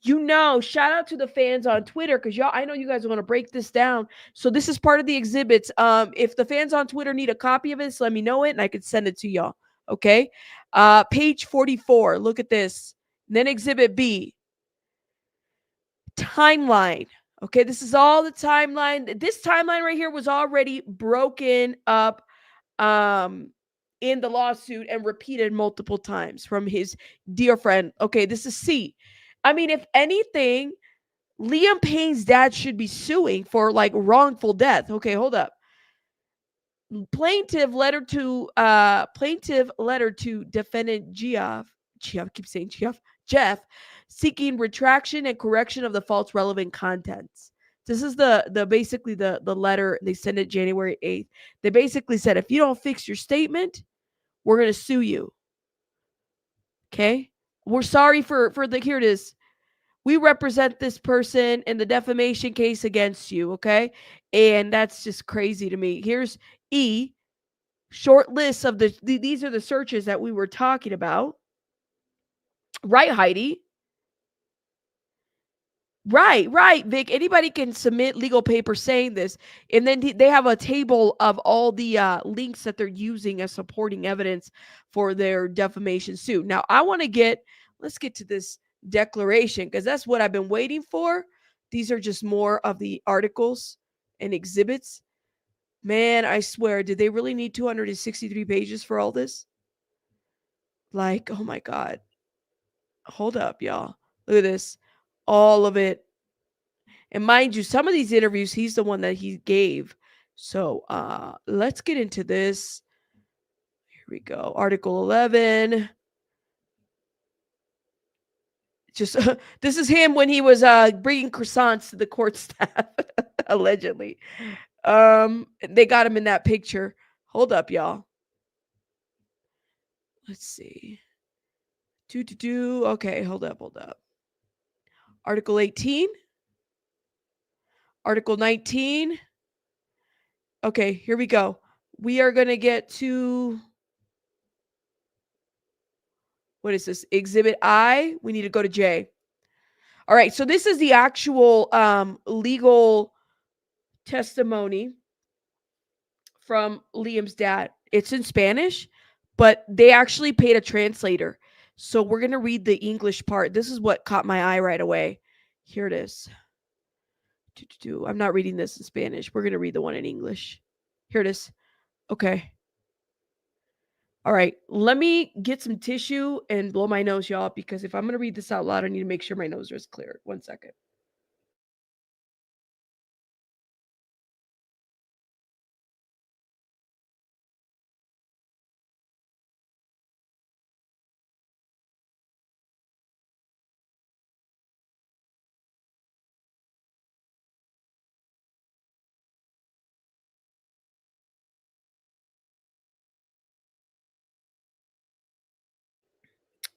Shout out to the fans on Twitter, because y'all, I know you guys are going to break this down. So this is part of the exhibits. If the fans on Twitter need a copy of this, let me know it and I can send it to y'all. Okay. Page 44. Look at this. And then Exhibit B. Timeline. Okay. This is all the timeline. This timeline right here was already broken up in the lawsuit and repeated multiple times from his dear friend. Okay. This is C. I mean, if anything, LiamPayne's dad should be suing for like wrongful death. Okay, hold up. Plaintiff letter to defendant Geoff, seeking retraction and correction of the false relevant contents. This is the basically the letter. They sent it January 8th. They basically said, if you don't fix your statement, we're going to sue you. Okay? We're sorry for the, here it is. We represent this person in the defamation case against you, okay? And that's just crazy to me. Here's E. Short lists of these are the searches that we were talking about. Right, Heidi? Right, Vic. Anybody can submit legal papers saying this, and then they have a table of all the links that they're using as supporting evidence for their defamation suit. Now, let's get to this declaration because that's what I've been waiting for. These are just more of the articles and exhibits. Man, I swear, did they really need 263 pages for all this? Like, oh my God. Hold up, y'all. Look at this. All of it. And mind you, some of these interviews, he's the one that he gave. So let's get into this. Here we go. Article 11. Just this is him when he was bringing croissants to the court staff, allegedly. They got him in that picture. Hold up, y'all. Let's see. Okay, hold up. Article 18. Article 19. Okay, here we go. We are going to get to, what is this? Exhibit I. We need to go to J. All right, so this is the actual legal testimony from Liam's dad. It's in Spanish, but they actually paid a translator. So we're going to read the English part. This is what caught my eye right away. Here it is. I'm not reading this in Spanish. We're going to read the one in English. Here it is. Okay. All right. Let me get some tissue and blow my nose, y'all, because if I'm going to read this out loud, I need to make sure my nose is clear. 1 second.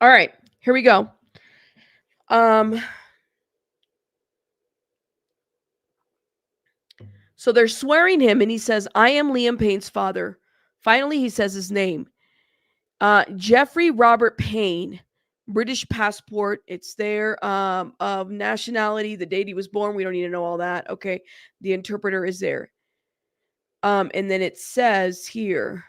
All right. Here we go. So they're swearing him, and he says, "I am LiamPayne's father." Finally, he says his name. Jeffrey Robert Payne, British passport. It's there. Of nationality, the date he was born. We don't need to know all that. Okay. The interpreter is there. And then it says here,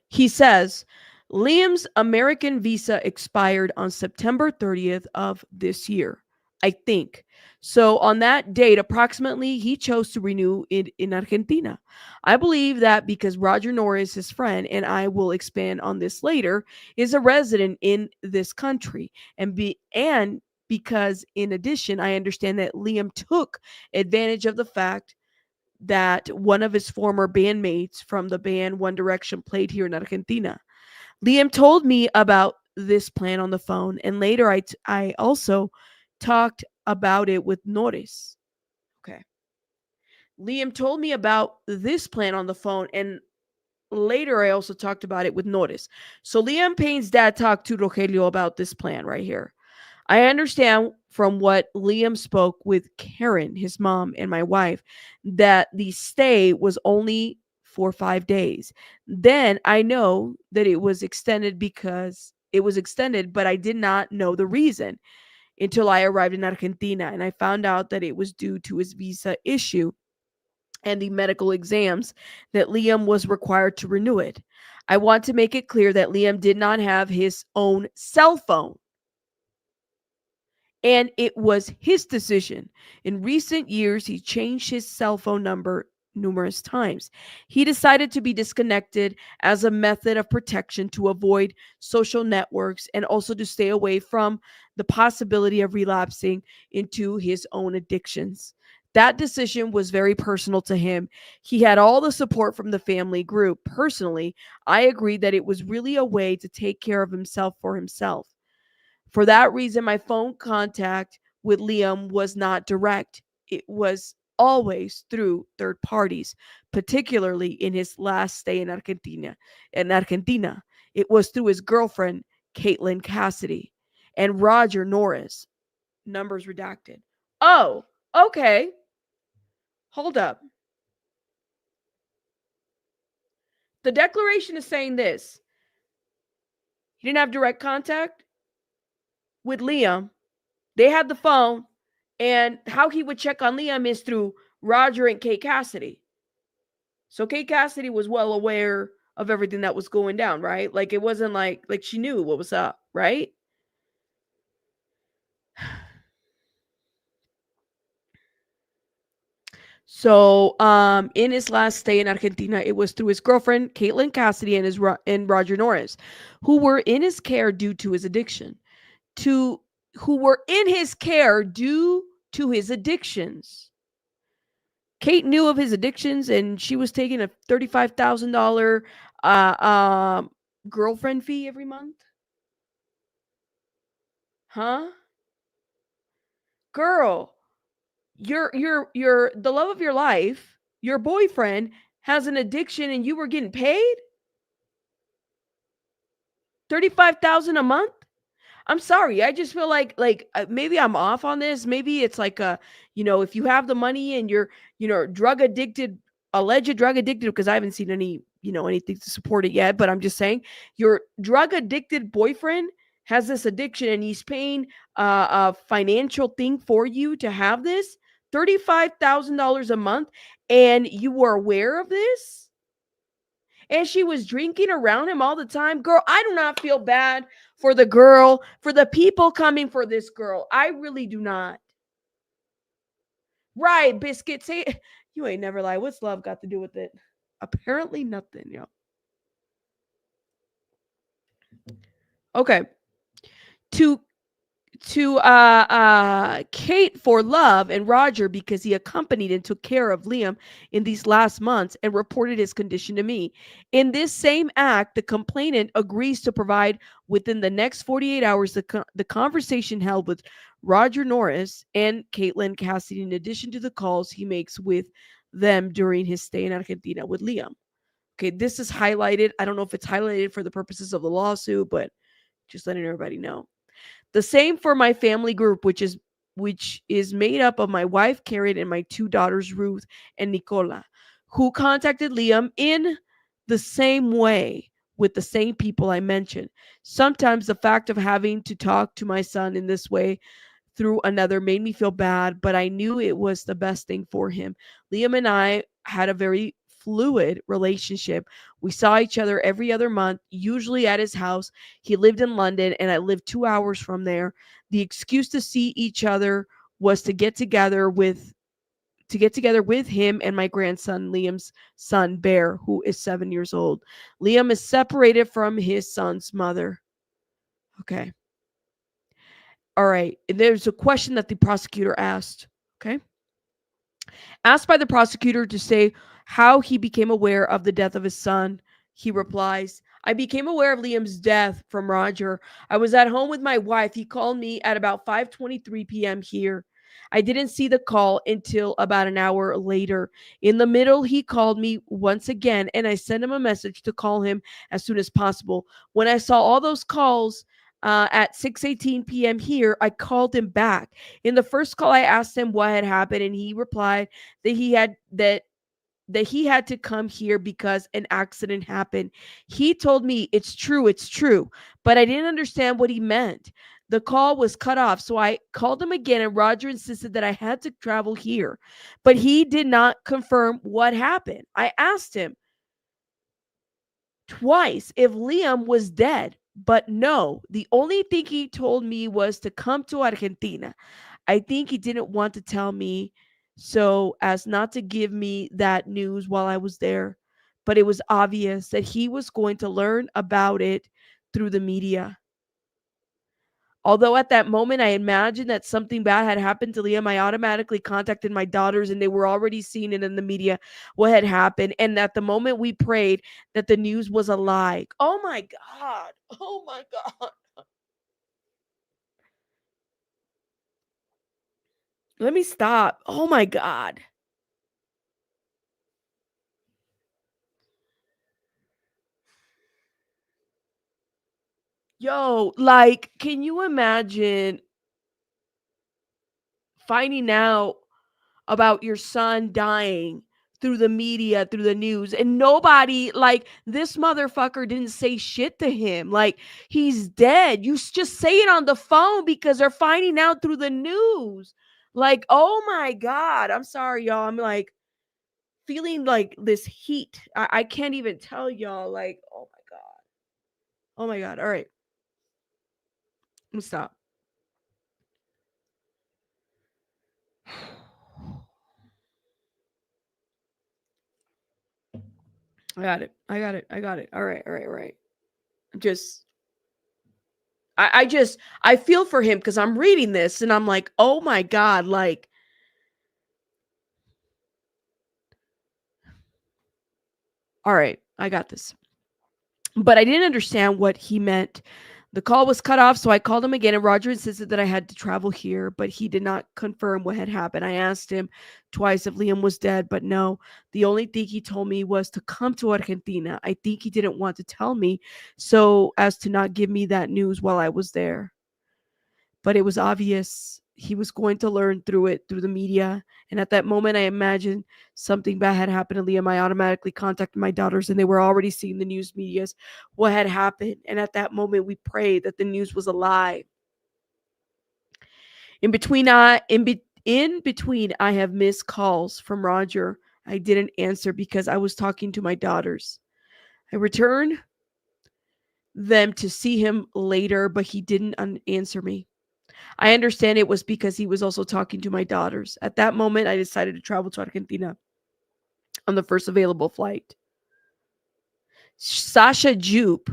he says, Liam's American visa expired on September 30th of this year, I think. So on that date, approximately, he chose to renew it in Argentina. I believe that because Roger Norris, his friend, and I will expand on this later, is a resident in this country. And because in addition, I understand that Liam took advantage of the fact that one of his former bandmates from the band One Direction played here in Argentina. Liam told me about this plan on the phone, and later I also talked about it with Norris. Okay. Liam told me about this plan on the phone, and later I also talked about it with Norris. So LiamPayne's dad talked to Rogelio about this plan right here. I understand from what Liam spoke with Karen, his mom, and my wife, that the stay was only for 5 days. Then I know that it was extended because it was extended, but I did not know the reason until I arrived in Argentina, and I found out that it was due to his visa issue and the medical exams that Liam was required to renew it. I want to make it clear that Liam did not have his own cell phone, and it was his decision. In recent years, he changed his cell phone number numerous times. He decided to be disconnected as a method of protection to avoid social networks and also to stay away from the possibility of relapsing into his own addictions. That decision was very personal to him. He had all the support from the family group. Personally, I agreed that it was really a way to take care of himself for himself. For that reason, my phone contact with Liam was not direct. It was always through third parties, particularly in his last stay in Argentina. It was through his girlfriend, Caitlin Cassidy, and Roger Norris. Numbers redacted. Oh, okay. Hold up. The declaration is saying this. He didn't have direct contact with Liam. They had the phone, and how he would check on Liam is through Roger and Kate Cassidy. So Kate Cassidy was well aware of everything that was going down, right? Like it wasn't like she knew what was up, right? So, in his last stay in Argentina, it was through his girlfriend Caitlin Cassidy and Roger Norris, who were in his care due to his addiction. Who were in his care due to his addictions. Kate knew of his addictions, and she was taking a $35,000 girlfriend fee every month. Huh? Girl, you're the love of your life. Your boyfriend has an addiction, and you were getting paid $35,000 a month. I'm sorry. I just feel like maybe I'm off on this. Maybe it's like if you have the money and you're drug addicted, alleged drug addicted, because I haven't seen any anything to support it yet. But I'm just saying, your drug addicted boyfriend has this addiction and he's paying a financial thing for you to have this $35,000 a month, and you were aware of this. And she was drinking around him all the time. Girl, I do not feel bad for the girl, for the people coming for this girl. I really do not. Right, Biscuit, say you ain't never lie. What's love got to do with it? Apparently nothing, yo. Okay. To Kate for love, and Roger because he accompanied and took care of Liam in these last months and reported his condition to me. In this same act, the complainant agrees to provide within the next 48 hours the conversation held with Roger Norris and Caitlin Cassidy, in addition to the calls he makes with them during his stay in Argentina with Liam. Okay, this is highlighted. I don't know if it's highlighted for the purposes of the lawsuit, but just letting everybody know. The same for my family group, which is made up of my wife Karen and my two daughters Ruth and Nicola, who contacted Liam in the same way with the same people I mentioned. Sometimes the fact of having to talk to my son in this way through another made me feel bad, but I knew it was the best thing for him. Liam and I had a very fluid relationship. We saw each other every other month, usually at his house. He lived in London and I lived 2 hours from there. The excuse to see each other was to get together with him and my grandson, Liam's son, Bear, who is 7 years old. Liam is separated from his son's mother. Okay. All right. There's a question that the prosecutor asked. Okay. Asked by the prosecutor to say how he became aware of the death of his son, he replies, I became aware of Liam's death from Roger. I was at home with my wife. He called me at about 5:23 p.m. here. I didn't see the call until about an hour later. In the middle, he called me once again, and I sent him a message to call him as soon as possible. When I saw all those calls at 6:18 p.m. here, I called him back. In the first call, I asked him what had happened, and he replied that he had to come here because an accident happened. He told me it's true, but I didn't understand what he meant. The call was cut off, so I called him again, and Roger insisted that I had to travel here, but he did not confirm what happened. I asked him twice if Liam was dead, but no. The only thing he told me was to come to Argentina. I think he didn't want to tell me so as not to give me that news while I was there, but it was obvious that he was going to learn about it through the media. Although at that moment I imagined that something bad had happened to Liam, I automatically contacted my daughters and they were already seeing it in the media what had happened. And at the moment we prayed that the news was a lie. Oh my God. Oh my God. Let me stop. Oh my God. Yo, like, can you imagine finding out about your son dying through the media, through the news, and nobody, like, this motherfucker didn't say shit to him. Like, he's dead. You just say it on the phone because they're finding out through the news. Like, oh my God. I'm sorry, y'all. I'm like feeling like this heat. I can't even tell y'all. Like, oh my God. Oh my God. All right. Let me stop. I got it. I got it. I got it. All right. All right. All right. Just I feel for him because I'm reading this and I'm like, oh my God, like, all right, I got this. But I didn't understand what he meant. The call was cut off, so I called him again, and Roger insisted that I had to travel here, but he did not confirm what had happened. I asked him twice if Liam was dead, but no. The only thing he told me was to come to Argentina. I think he didn't want to tell me so as to not give me that news while I was there. But it was obvious he was going to learn through it, through the media. And at that moment, I imagined something bad had happened to Liam. I automatically contacted my daughters, and they were already seeing the news medias what had happened. And at that moment, we prayed that the news was a lie. In between, I have missed calls from Roger. I didn't answer because I was talking to my daughters. I returned them to see him later, but he didn't answer me. I understand it was because he was also talking to my daughters. At that moment, I decided to travel to Argentina on the first available flight. Sasha Jupe,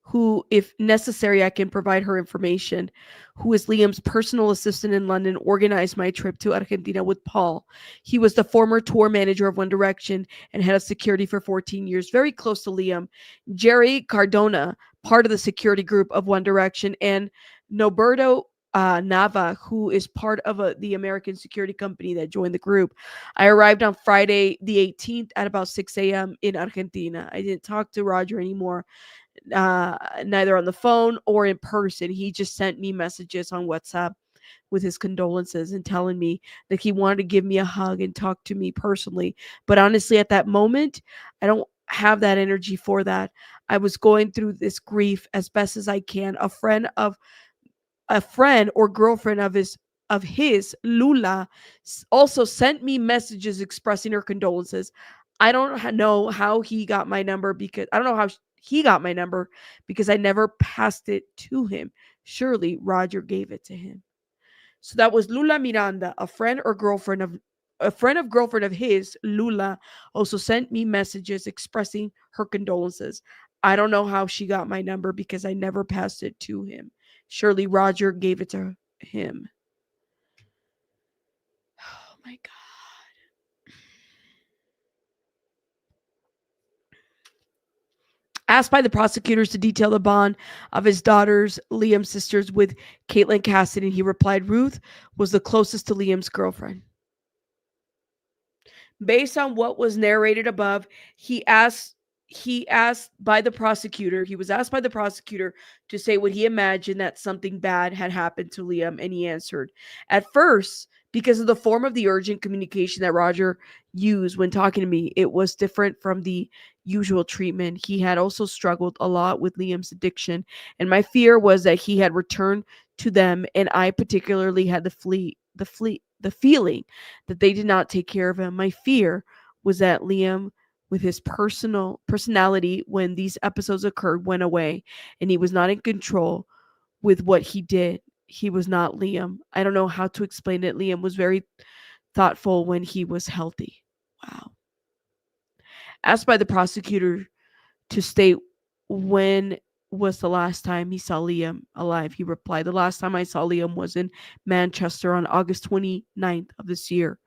who, if necessary, I can provide her information, who is Liam's personal assistant in London, organized my trip to Argentina with Paul. He was the former tour manager of One Direction and head of security for 14 years, very close to Liam. Jerry Cardona, part of the security group of One Direction, and Noberto Nava, who is part of the American security company that joined the group. I arrived on Friday the 18th at about 6 a.m. in Argentina. I didn't talk to Roger anymore, neither on the phone or in person. He just sent me messages on WhatsApp with his condolences and telling me that he wanted to give me a hug and talk to me personally. But honestly, at that moment, I don't have that energy for that. I was going through this grief as best as I can. A friend or girlfriend of his, Lula, also sent me messages expressing her condolences. I don't know how he got my number because I don't know how he got my number because I never passed it to him. Surely Roger gave it to him. So that was Lula Miranda, a friend of girlfriend of his, Lula, also sent me messages expressing her condolences. I don't know how she got my number because I never passed it to him. Surely Roger gave it to him. Oh my God. Asked by the prosecutors to detail the bond of his daughters, Liam's sisters, with Caitlin Cassidy, he replied Ruth was the closest to Liam's girlfriend. Based on what was narrated above, he was asked by the prosecutor to say what he imagined that something bad had happened to Liam, and he answered. At first, because of the form of the urgent communication that Roger used when talking to me, it was different from the usual treatment. He had also struggled a lot with Liam's addiction, and my fear was that he had returned to them, and I particularly had the feeling that they did not take care of him. My fear was that Liam, with his personality when these episodes occurred, went away and he was not in control with what he did. He was not Liam. I don't know how to explain it. Liam was very thoughtful when he was healthy. Wow. Asked by the prosecutor to state when was the last time he saw Liam alive, he replied, the last time I saw Liam was in Manchester on August 29th of this year.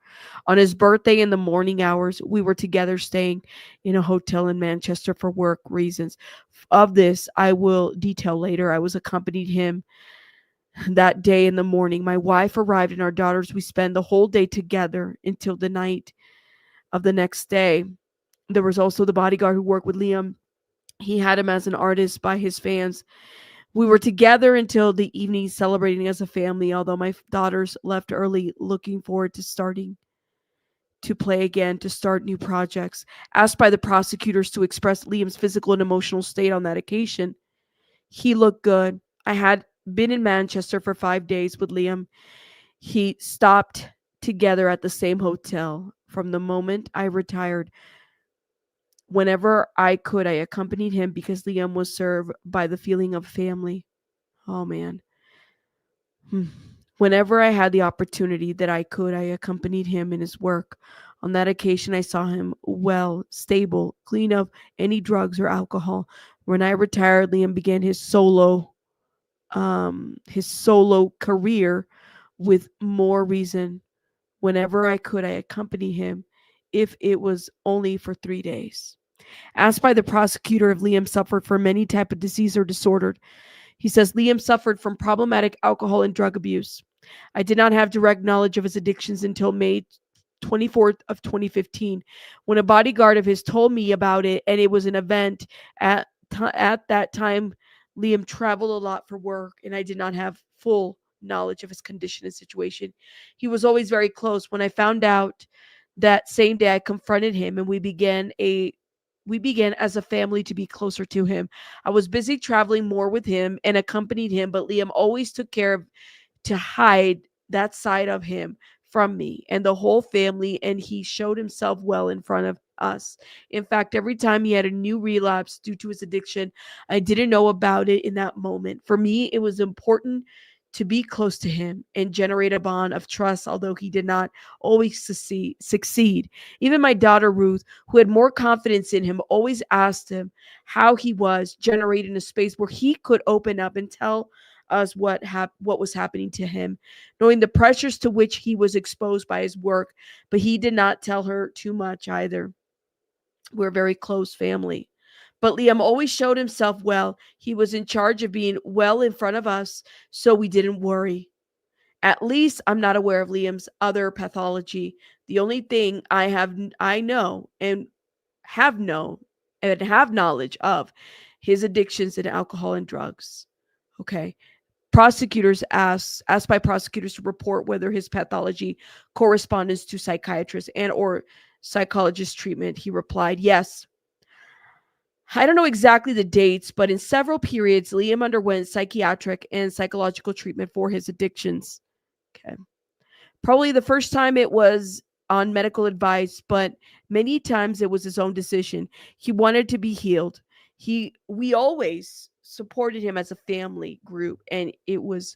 On his birthday in the morning hours, we were together staying in a hotel in Manchester for work reasons. Of this, I will detail later. I was accompanied him that day in the morning. My wife arrived and our daughters, we spent the whole day together until the night of the next day. There was also the bodyguard who worked with Liam. He had him as an artist by his fans. We were together until the evening celebrating as a family, although my daughters left early looking forward to starting to play again, to start new projects. Asked by the prosecutors to express Liam's physical and emotional state on that occasion, he looked good. I had been in Manchester for 5 days with Liam. He stopped together at the same hotel. From the moment I retired, whenever I could, I accompanied him because Liam was served by the feeling of family. Oh, man. Whenever I had the opportunity that I could, I accompanied him in his work. On that occasion, I saw him well, stable, clean of any drugs or alcohol. When I retired, Liam began his solo career with more reason. Whenever I could, I accompanied him, if it was only for 3 days. Asked by the prosecutor if Liam suffered from any type of disease or disorder, he says Liam suffered from problematic alcohol and drug abuse. I did not have direct knowledge of his addictions until May 24th of 2015, when a bodyguard of his told me about it, and it was an event. At that time, Liam traveled a lot for work, and I did not have full knowledge of his condition and situation. He was always very close. When I found out that same day, I confronted him, and we began as a family to be closer to him. I was busy traveling more with him and accompanied him, but Liam always took care to hide that side of him from me and the whole family, and he showed himself well in front of us. In fact, every time he had a new relapse due to his addiction, I didn't know about it in that moment. For me, it was important to be close to him and generate a bond of trust, although he did not always succeed. Even my daughter Ruth, who had more confidence in him, always asked him how he was, generating a space where he could open up and tell us what was happening to him, knowing the pressures to which he was exposed by his work, but he did not tell her too much either. We're a very close family. But Liam always showed himself well. He was in charge of being well in front of us, so we didn't worry. At least I'm not aware of Liam's other pathology. The only thing I know and have known and have knowledge of his addictions in alcohol and drugs. Okay. Asked by prosecutors to report whether his pathology corresponds to psychiatrist and or psychologist treatment. He replied, yes. I don't know exactly the dates, but in several periods, Liam underwent psychiatric and psychological treatment for his addictions. Okay. Probably the first time it was on medical advice, but many times it was his own decision. He wanted to be healed. We always supported him as a family group, and it was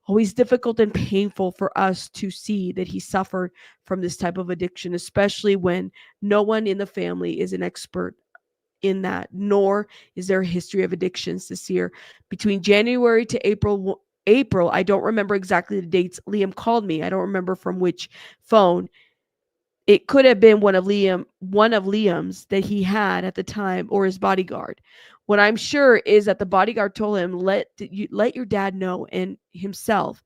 always difficult and painful for us to see that he suffered from this type of addiction, especially when no one in the family is an expert in that, nor is there a history of addictions this year. Between January to April, I don't remember exactly the dates. Liam called me. I don't remember from which phone. It could have been one of Liam's that he had at the time, or his bodyguard. What I'm sure is that the bodyguard told him, let your dad know and himself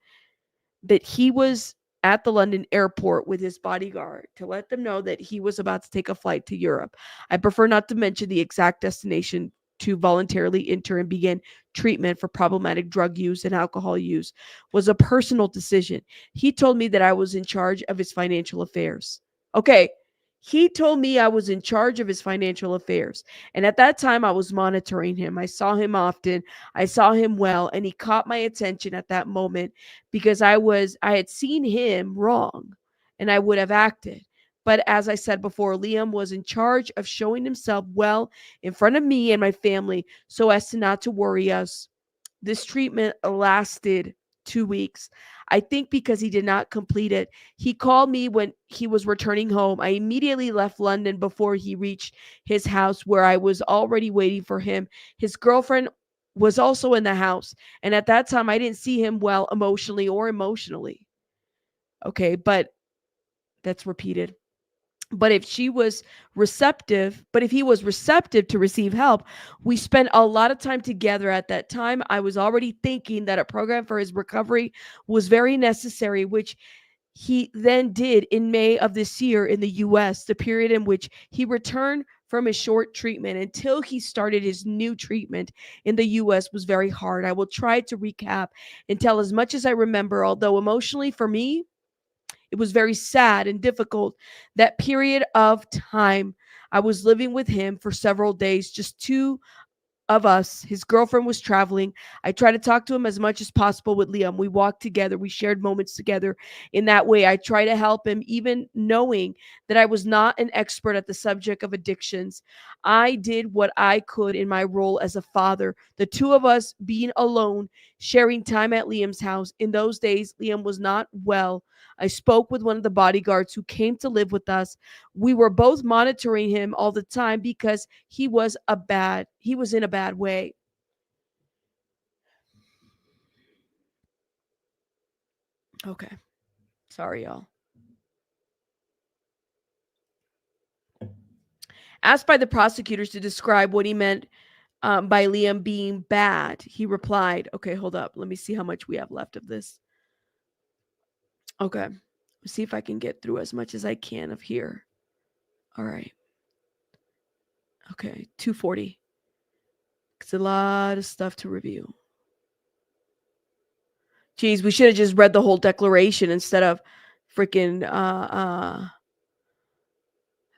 that he was at the London airport with his bodyguard to let them know that he was about to take a flight to Europe. I prefer not to mention the exact destination to voluntarily enter and begin treatment for problematic drug use and alcohol use was a personal decision. He told me that I was in charge of his financial affairs. Okay. He told me I was in charge of his financial affairs. And at that time, I was monitoring him. I saw him often. I saw him well, and he caught my attention at that moment because I had seen him wrong and I would have acted. But as I said before, Liam was in charge of showing himself well in front of me and my family so as to not to worry us. This treatment lasted 2 weeks. I think because he did not complete it. He called me when he was returning home. I immediately left London before he reached his house, where I was already waiting for him. His girlfriend was also in the house. And at that time, I didn't see him well emotionally. Okay, but that's repeated. But if he was receptive to receive help, we spent a lot of time together. At that time, I was already thinking that a program for his recovery was very necessary, which he then did in May of this year in the US. The period in which he returned from his short treatment until he started his new treatment in the US was very hard. I will try to recap and tell as much as I remember, although emotionally for me, It was very sad and difficult. That period of time, I was living with him for several days, just two of us. His girlfriend was traveling. I tried to talk to him as much as possible with Liam. We walked together. We shared moments together. In that way, I try to help him, even knowing that I was not an expert at the subject of addictions. I did what I could in my role as a father. The two of us being alone, sharing time at Liam's house. In those days, Liam was not well. I spoke with one of the bodyguards who came to live with us. We were both monitoring him all the time because he was in a bad way. Okay. Sorry, y'all. Asked by the prosecutors to describe what he meant by Liam being bad, he replied, okay, hold up. Let me see how much we have left of this. Okay. Let's see if I can get through as much as I can of here. All right. Okay. 240. It's a lot of stuff to review. Geez, we should have just read the whole declaration instead of freaking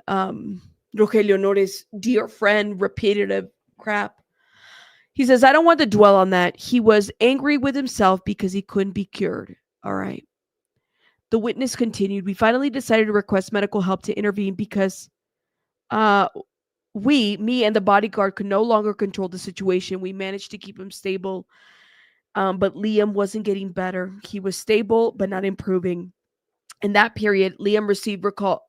Rogelio Nore's dear friend repetitive crap. He says, I don't want to dwell on that. He was angry with himself because he couldn't be cured. All right. The witness continued. We finally decided to request medical help to intervene because me and the bodyguard could no longer control the situation. We managed to keep him stable, but Liam wasn't getting better. He was stable, but not improving. In that period, Liam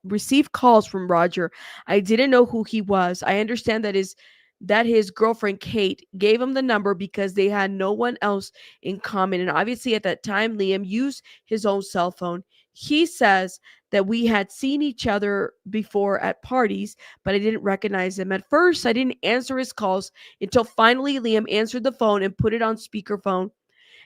received calls from Roger. I didn't know who he was. I understand that his girlfriend Kate gave him the number because they had no one else in common. And obviously at that time, Liam used his own cell phone. He says that we had seen each other before at parties, but I didn't recognize him. At first, I didn't answer his calls until finally Liam answered the phone and put it on speakerphone,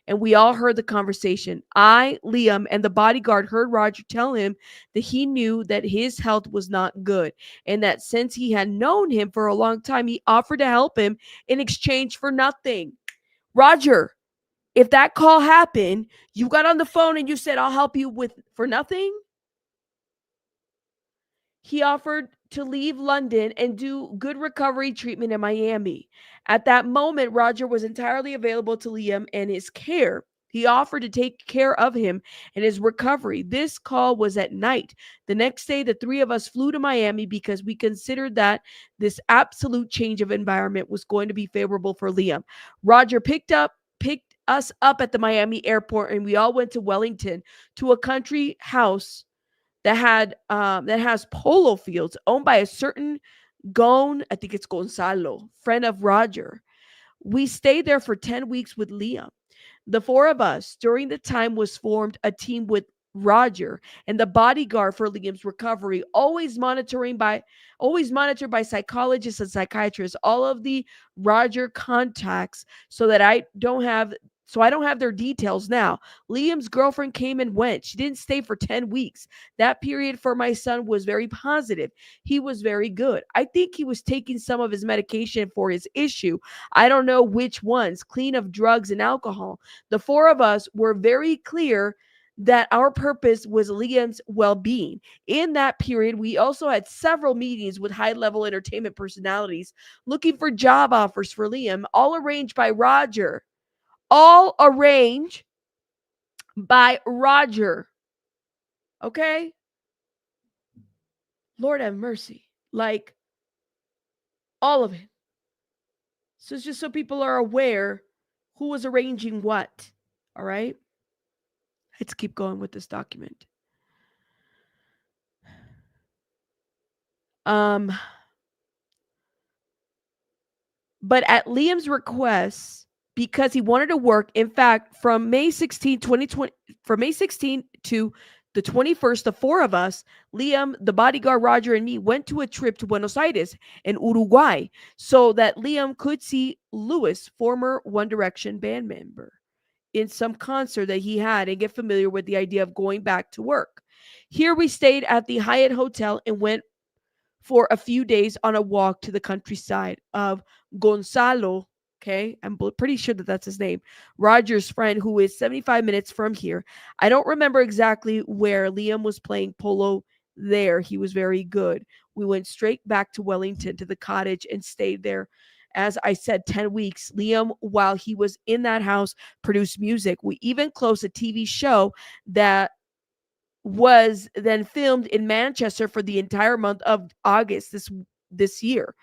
and we all heard the conversation. I, Liam, and the bodyguard heard Roger tell him that he knew that his health was not good, and that since he had known him for a long time, he offered to help him in exchange for nothing. Roger, if that call happened, you got on the phone and you said, I'll help you with for nothing. He offered to leave London and do good recovery treatment in Miami. At that moment, Roger was entirely available to Liam and his care. He offered to take care of him and his recovery. This call was at night. The next day, the three of us flew to Miami because we considered that this absolute change of environment was going to be favorable for Liam. Roger picked us up at the Miami airport, and we all went to Wellington to a country house that has polo fields owned by a certain I think it's Gonzalo, friend of Roger. We stayed there for 10 weeks with Liam. The four of us during the time was formed a team with Roger and the bodyguard for Liam's recovery, always monitored by psychologists and psychiatrists, all of the Roger contacts so I don't have their details now. Liam's girlfriend came and went. She didn't stay for 10 weeks. That period for my son was very positive. He was very good. I think he was taking some of his medication for his issue. I don't know which ones, clean of drugs and alcohol. The four of us were very clear that our purpose was Liam's well-being. In that period, we also had several meetings with high-level entertainment personalities looking for job offers for Liam, all arranged by Roger. All arranged by Roger. Okay? Lord have mercy. Like, all of it. So it's just so people are aware who was arranging what. All right? Let's keep going with this document. But at Liam's request, because he wanted to work, in fact, from May 16, 2020, from May 16 to the 21st, the four of us, Liam, the bodyguard, Roger, and me, went to a trip to Buenos Aires in Uruguay so that Liam could see Luis, former One Direction band member, in some concert that he had and get familiar with the idea of going back to work. Here we stayed at the Hyatt Hotel and went for a few days on a walk to the countryside of Gonzalo Okay, I'm pretty sure that that's his name. Roger's friend, who is 75 minutes from here. I don't remember exactly where Liam was playing polo there. He was very good. We went straight back to Wellington to the cottage and stayed there. As I said, 10 weeks. Liam, while he was in that house, produced music. We even closed a TV show that was then filmed in Manchester for the entire month of August this year.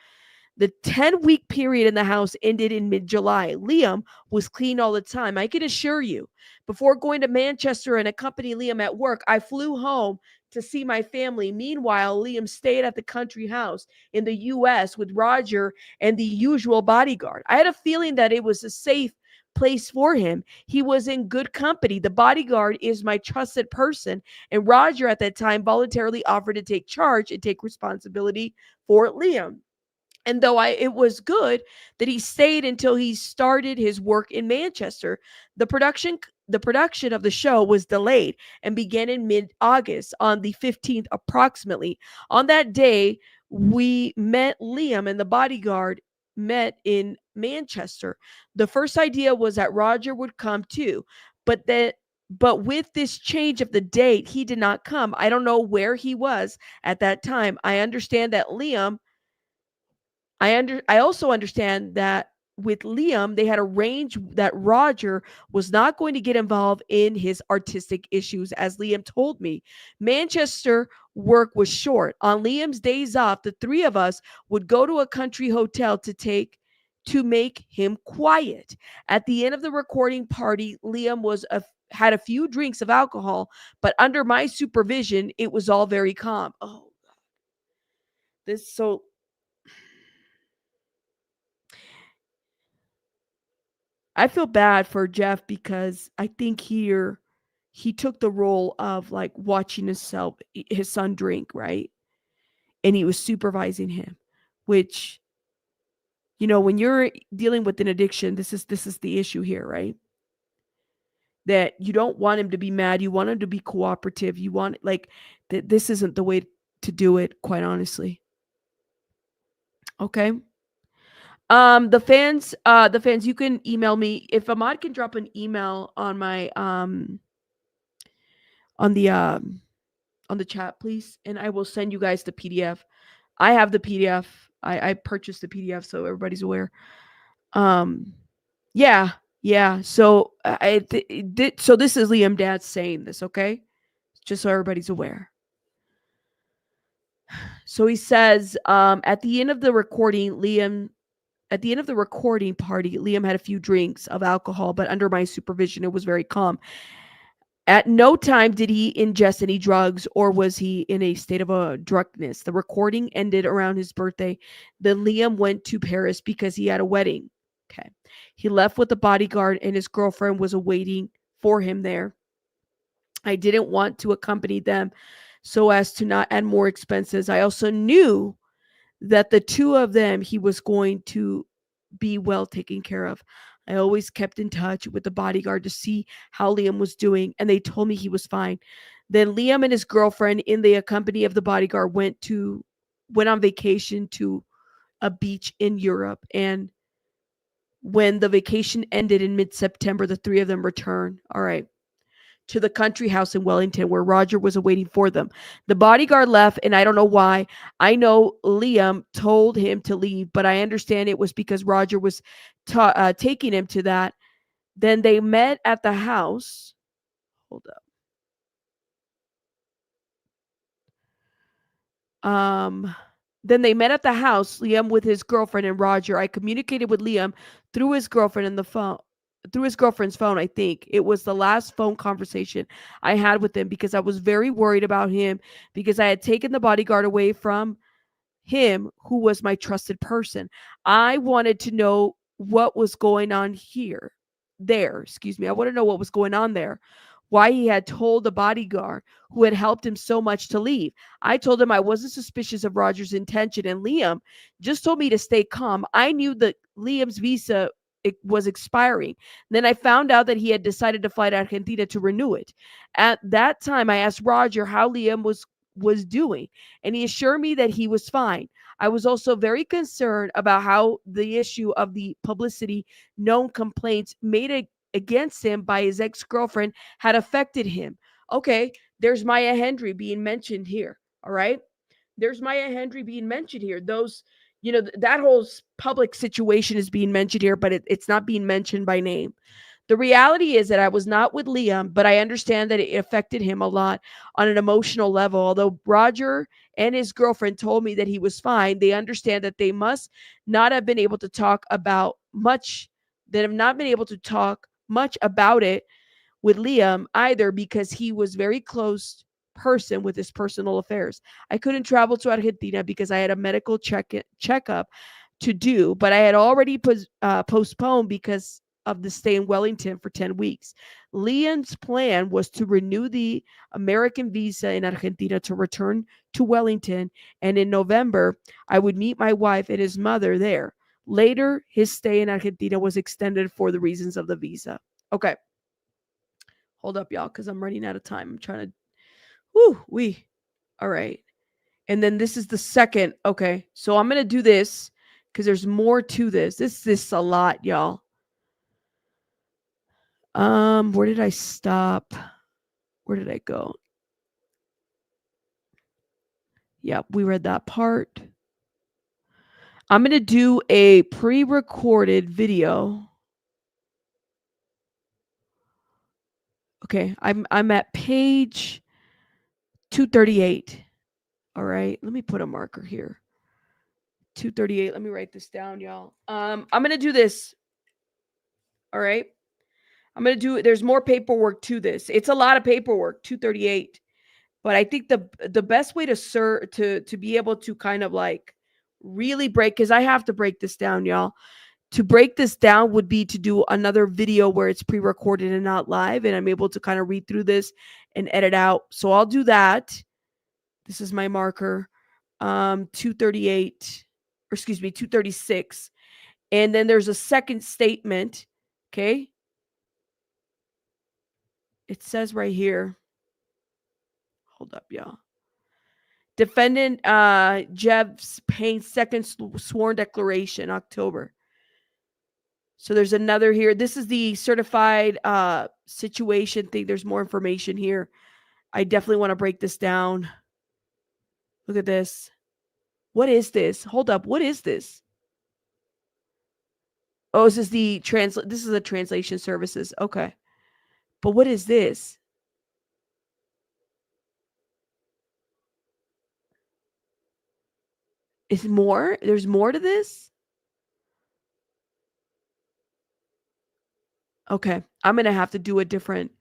The 10-week period in the house ended in mid-July. Liam was clean all the time. I can assure you, before going to Manchester and accompanying Liam at work, I flew home to see my family. Meanwhile, Liam stayed at the country house in the U.S. with Roger and the usual bodyguard. I had a feeling that it was a safe place for him. He was in good company. The bodyguard is my trusted person, and Roger at that time voluntarily offered to take charge and take responsibility for Liam. And though it was good that he stayed until he started his work in Manchester, the production of the show was delayed and began in mid-August on the 15th approximately. On that day, we met Liam and the bodyguard met in Manchester. The first idea was that Roger would come too, but with this change of the date, he did not come. I don't know where he was at that time. I understand that I also understand that with Liam, they had arranged that Roger was not going to get involved in his artistic issues, as Liam told me. Manchester work was short. On Liam's days off, the three of us would go to a country hotel to make him quiet. At the end of the recording party, Liam had a few drinks of alcohol, but under my supervision, it was all very calm. Oh, this so I feel bad for Geoff because I think he took the role of like watching his son drink, right? And he was supervising him, which when you're dealing with an addiction, this is the issue here, right? That you don't want him to be mad, you want him to be cooperative, you want like that this isn't the way to do it, quite honestly. Okay? The fans, you can email me if Ahmad can drop an email on my on the chat, please, and I will send you guys the PDF. I have the PDF. I purchased the PDF, so everybody's aware. Yeah, yeah. So so this is Liam Dad saying this, okay? Just so everybody's aware. So he says, at the end of the recording party, Liam had a few drinks of alcohol, but under my supervision, it was very calm. At no time did he ingest any drugs or was he in a state of a drunkenness. The recording ended around his birthday. Then Liam went to Paris because he had a wedding. Okay. He left with the bodyguard and his girlfriend was awaiting for him there. I didn't want to accompany them so as to not add more expenses. I also knew that the two of them, he was going to be well taken care of. I always kept in touch with the bodyguard to see how Liam was doing, and they told me he was fine. Then Liam and his girlfriend, in the company of the bodyguard, went on vacation to a beach in Europe. And when the vacation ended in mid-September, the three of them returned. All right. To the country house in Wellington where Roger was awaiting for them. The bodyguard left, and I don't know why. I know Liam told him to leave, but I understand it was because Roger was taking him to that. Then they met at the house. Hold up. Then they met at the house, Liam with his girlfriend and Roger. I communicated with Liam through his girlfriend's phone. I think it was the last phone conversation I had with him because I was very worried about him because I had taken the bodyguard away from him, who was my trusted person. I wanted to know what was going on I want to know what was going on there. Why he had told the bodyguard who had helped him so much to leave. I told him I wasn't suspicious of Roger's intention, and Liam just told me to stay calm. I knew that Liam's visa was expiring. Then I found out that he had decided to fly to Argentina to renew it. At that time, I asked Roger how Liam was doing, and he assured me that he was fine. I was also very concerned about how the issue of the publicity known complaints made against him by his ex-girlfriend had affected him. Okay, there's Maya Hendry being mentioned here. All right. There's Maya Hendry being mentioned here. Those, that whole public situation is being mentioned here, but it's not being mentioned by name. The reality is that I was not with Liam, but I understand that it affected him a lot on an emotional level. Although Roger and his girlfriend told me that he was fine, they understand that they must not have been able to talk about much, that have not been able to talk much about it with Liam either, because he was very close person with his personal affairs. I couldn't travel to Argentina because I had a medical checkup to do, but I had already postponed because of the stay in Wellington for 10 weeks. Liam's plan was to renew the American visa in Argentina to return to Wellington, and in November, I would meet my wife and his mother there. Later, his stay in Argentina was extended for the reasons of the visa. Okay. Hold up, y'all, because I'm running out of time. I'm trying to. All right. And then this is the second. Okay. So I'm going to do this because there's more to this. This is a lot, y'all. Where did I stop? Where did I go? Yeah, we read that part. I'm going to do a pre-recorded video. Okay, I'm at page 238. All right, let me put a marker here. 238. Let me write this down, y'all. I'm going to do this. All right. I'm going to do, there's more paperwork to this. It's a lot of paperwork, 238. But I think the best way to be able to kind of like really break, because I have to break this down, y'all. To break this down would be to do another video where it's pre-recorded and not live, and I'm able to kind of read through this and edit out. So I'll do that. This is my marker. 238, or excuse me, 236. And then there's a second statement. Okay. It says right here. Hold up, y'all. Defendant Geoff Payne's second sworn declaration, October. So there's another here. This is the certified situation thing. There's more information here. I definitely want to break this down. Look at this. What is this? Hold up. What is this? Oh, this is the this is the translation services. Okay. But what is this? Is more? There's more to this? Okay. I'm going to have to do a different.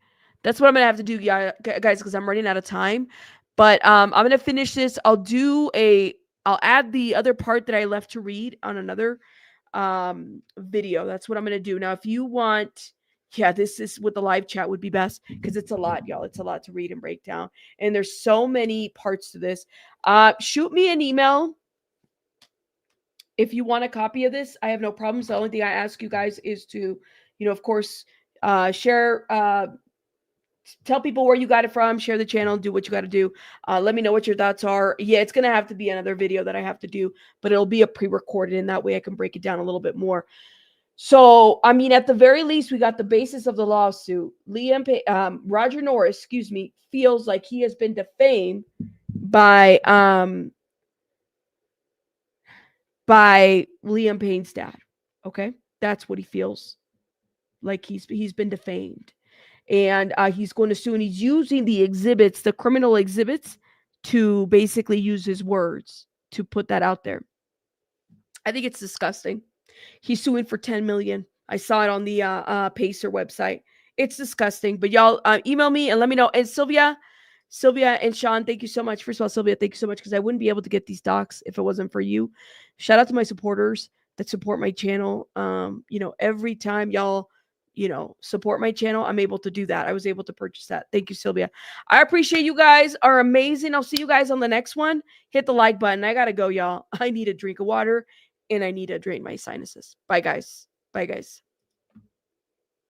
That's what I'm going to have to do, guys, because I'm running out of time. But I'm going to finish this. I'll add the other part that I left to read on another video. That's what I'm going to do. Now, if you want, this is with the live chat would be best because it's a lot, y'all. It's a lot to read and break down. And there's so many parts to this. Shoot me an email if you want a copy of this. I have no problems. The only thing I ask you guys is to, of course, share, tell people where you got it from, share the channel, do what you got to do. Let me know what your thoughts are. Yeah, it's going to have to be another video that I have to do, but it'll be a pre-recorded, and that way I can break it down a little bit more. So, I mean, at the very least, we got the basis of the lawsuit. Roger Norris, feels like he has been defamed by LiamPayne's dad. Okay, that's what he feels like. He's been defamed. And he's going to sue, and he's using the criminal exhibits, to basically use his words to put that out there. I think it's disgusting. He's suing for $10 million. I saw it on the Pacer website. It's disgusting. But y'all email me and let me know. And Sylvia and Sean, thank you so much. First of all, Sylvia, thank you so much, because I wouldn't be able to get these docs if it wasn't for you. Shout out to my supporters that support my channel. Every time y'all support my channel, I'm able to do that. I was able to purchase that. Thank you, Sylvia. I appreciate you guys. Are amazing. I'll see you guys on the next one. Hit the like button. I gotta go, y'all. I need a drink of water, and I need to drain my sinuses. Bye, guys. Bye, guys.